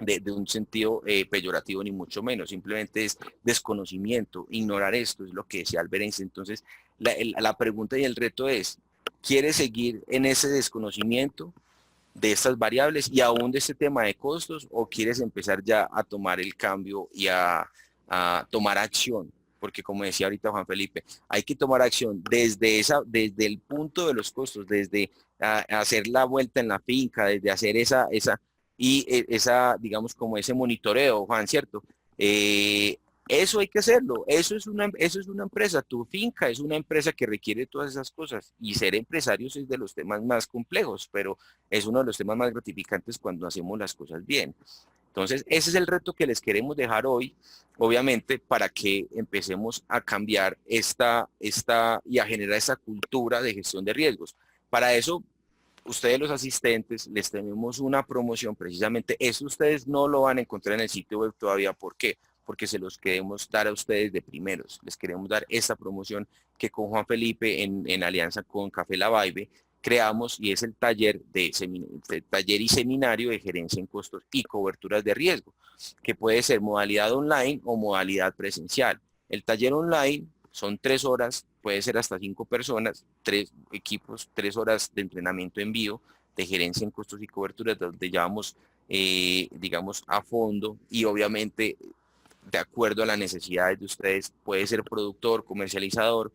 de un sentido peyorativo ni mucho menos, simplemente es desconocimiento, ignorar esto, es lo que decía Albert Einstein. Entonces, la pregunta y el reto es, ¿quieres seguir en ese desconocimiento de estas variables y aún de este tema de costos o quieres empezar ya a tomar el cambio y a tomar acción? Porque como decía ahorita Juan Felipe, hay que tomar acción desde el punto de los costos, desde hacer la vuelta en la finca, desde hacer esa, digamos, como ese monitoreo, Juan, ¿cierto? Eso hay que hacerlo, eso es una empresa, tu finca es una empresa que requiere todas esas cosas y ser empresarios es de los temas más complejos, pero es uno de los temas más gratificantes cuando hacemos las cosas bien. Entonces, ese es el reto que les queremos dejar hoy, obviamente, para que empecemos a cambiar y a generar esa cultura de gestión de riesgos. Para eso, ustedes los asistentes, les tenemos una promoción, precisamente eso ustedes no lo van a encontrar en el sitio web todavía. ¿Por qué? Porque se los queremos dar a ustedes de primeros. Les queremos dar esta promoción que con Juan Felipe, en alianza con Café La Vibe, creamos y es el taller y seminario de gerencia en costos y coberturas de riesgo, que puede ser modalidad online o modalidad presencial. El taller online son 3 horas, puede ser hasta 5 personas, 3 equipos, 3 horas de entrenamiento en vivo, de gerencia en costos y coberturas, donde llevamos, digamos, a fondo y obviamente de acuerdo a las necesidades de ustedes, puede ser productor, comercializador,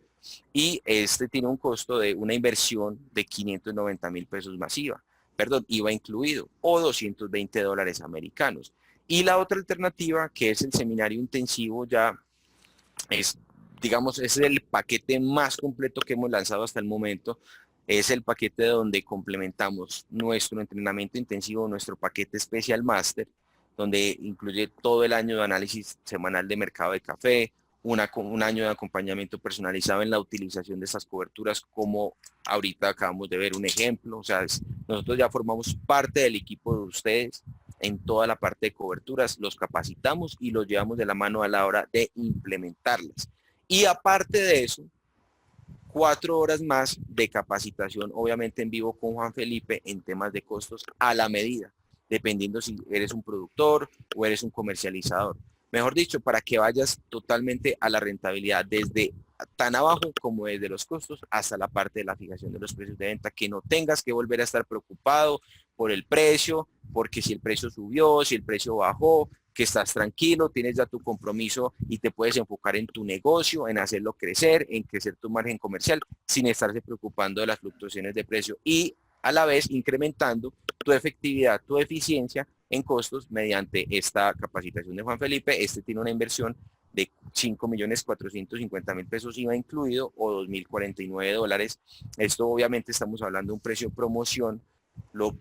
y este tiene un costo de una inversión de 590.000 pesos masiva, perdón, IVA incluido, o $220 americanos. Y la otra alternativa, que es el seminario intensivo, ya es, digamos, es el paquete más completo que hemos lanzado hasta el momento. Es el paquete donde complementamos nuestro entrenamiento intensivo, nuestro paquete Special Master, donde incluye todo el año de análisis semanal de mercado de café, un año de acompañamiento personalizado en la utilización de esas coberturas, como ahorita acabamos de ver un ejemplo. O sea, nosotros ya formamos parte del equipo de ustedes en toda la parte de coberturas, los capacitamos y los llevamos de la mano a la hora de implementarlas. Y aparte de eso, 4 horas más de capacitación, obviamente en vivo con Juan Felipe en temas de costos a la medida, dependiendo si eres un productor o eres un comercializador. Mejor dicho, para que vayas totalmente a la rentabilidad desde tan abajo como desde los costos hasta la parte de la fijación de los precios de venta, que no tengas que volver a estar preocupado por el precio, porque si el precio subió, si el precio bajó, que estás tranquilo, tienes ya tu compromiso y te puedes enfocar en tu negocio, en hacerlo crecer, en crecer tu margen comercial, sin estarse preocupando de las fluctuaciones de precio y a la vez incrementando tu efectividad, tu eficiencia en costos mediante esta capacitación de Juan Felipe. Este tiene una inversión de 5.450.000 pesos IVA incluido o $2.049. Esto obviamente estamos hablando de un precio promoción, lo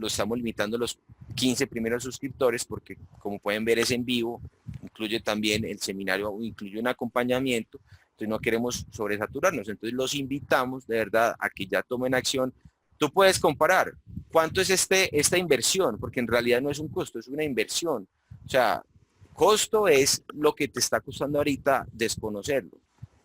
estamos limitando a los 15 primeros suscriptores porque como pueden ver es en vivo, incluye también el seminario, incluye un acompañamiento, entonces no queremos sobresaturarnos, entonces los invitamos de verdad a que ya tomen acción. Tú puedes comparar cuánto es esta inversión, porque en realidad no es un costo, es una inversión. O sea, costo es lo que te está costando ahorita desconocerlo.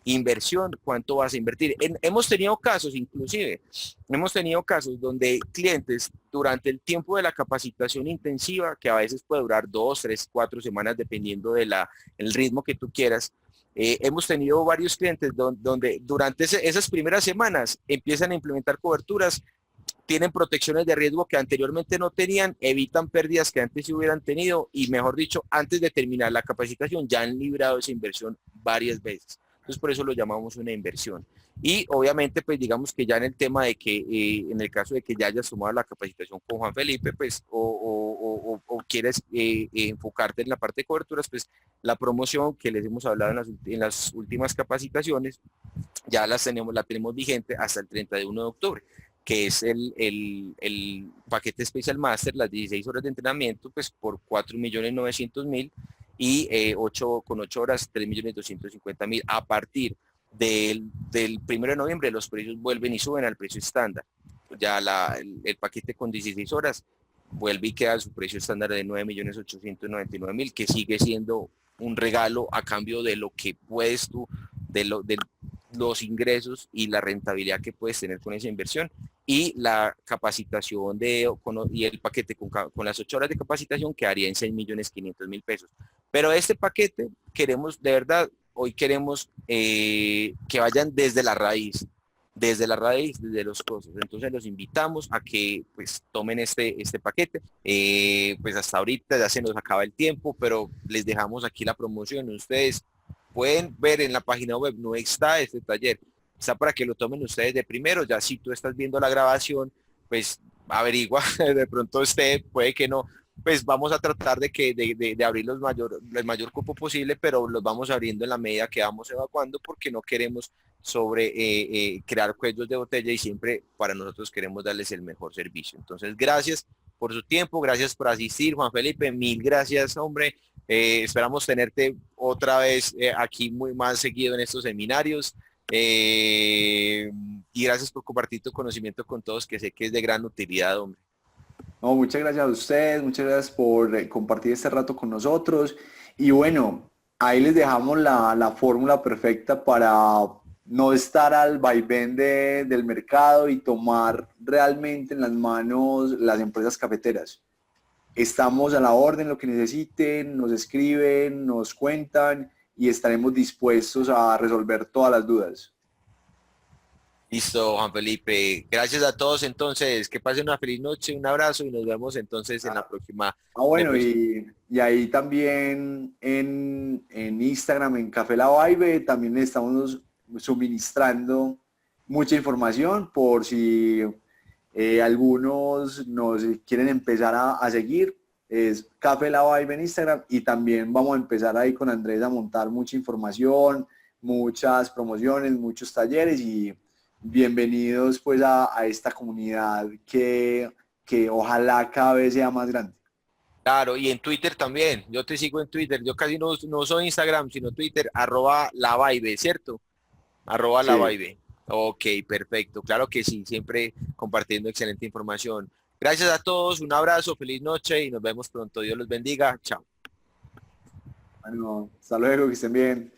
Inversión, ¿cuánto vas a invertir? Hemos tenido casos, inclusive, hemos tenido casos donde clientes durante el tiempo de la capacitación intensiva, que a veces puede durar 2, 3, 4 semanas, dependiendo del ritmo que tú quieras, hemos tenido varios clientes donde durante esas primeras semanas empiezan a implementar coberturas, tienen protecciones de riesgo que anteriormente no tenían, evitan pérdidas que antes sí hubieran tenido y mejor dicho, antes de terminar la capacitación ya han librado esa inversión varias veces. Entonces por eso lo llamamos una inversión. Y obviamente pues digamos que ya en el tema de que en el caso de que ya hayas tomado la capacitación con Juan Felipe, pues o quieres enfocarte en la parte de coberturas, pues la promoción que les hemos hablado en las últimas capacitaciones, ya la tenemos vigente hasta el 31 de octubre, que es el paquete Special Master, las 16 horas de entrenamiento, pues por 4.900.000 y con 8 horas, 3.250.000. A partir del 1 de noviembre los precios vuelven y suben al precio estándar. Ya el paquete con 16 horas vuelve y queda a su precio estándar de 9.899.000, que sigue siendo un regalo a cambio de lo que puedes tú, de los ingresos y la rentabilidad que puedes tener con esa inversión, y la capacitación y el paquete con las 8 horas de capacitación quedaría en 6.500.000 pesos. Pero este paquete queremos, de verdad, hoy queremos que vayan desde la raíz, desde los costos. Entonces los invitamos a que pues tomen este paquete. Pues hasta ahorita ya se nos acaba el tiempo, pero les dejamos aquí la promoción. Ustedes pueden ver en la página web, no está este taller, está para que lo tomen ustedes de primero. Ya si tú estás viendo la grabación, pues averigua, de pronto puede que no, pues vamos a tratar de abrir el mayor cupo posible, pero los vamos abriendo en la medida que vamos evacuando, porque no queremos crear cuellos de botella, y siempre para nosotros queremos darles el mejor servicio. Entonces, gracias por su tiempo, gracias por asistir, Juan Felipe, mil gracias, hombre. Esperamos tenerte otra vez aquí muy más seguido en estos seminarios. Y gracias por compartir tu conocimiento con todos, que sé que es de gran utilidad, hombre. No, muchas gracias a ustedes, muchas gracias por compartir este rato con nosotros. Y bueno, ahí les dejamos la fórmula perfecta para no estar al vaivén del mercado y tomar realmente en las manos las empresas cafeteras. Estamos a la orden, lo que necesiten, nos escriben, nos cuentan y estaremos dispuestos a resolver todas las dudas. Listo, Juan Felipe. Gracias a todos entonces. Que pasen una feliz noche, un abrazo y nos vemos entonces en la próxima. Bueno, y ahí también en Instagram, en Café La Vibe, también le estamos suministrando mucha información por si algunos nos quieren empezar a seguir. Es Café La Vibe en Instagram, y también vamos a empezar ahí con Andrés a montar mucha información, muchas promociones, muchos talleres, y bienvenidos pues a esta comunidad que ojalá cada vez sea más grande. Claro, y en Twitter también. Yo te sigo en Twitter. Yo casi no uso Instagram, sino Twitter, @lavibe, ¿cierto? Sí. @lavibe. Ok, perfecto. Claro que sí, siempre compartiendo excelente información. Gracias a todos, un abrazo, feliz noche y nos vemos pronto. Dios los bendiga. Chao. Bueno, hasta luego, que estén bien.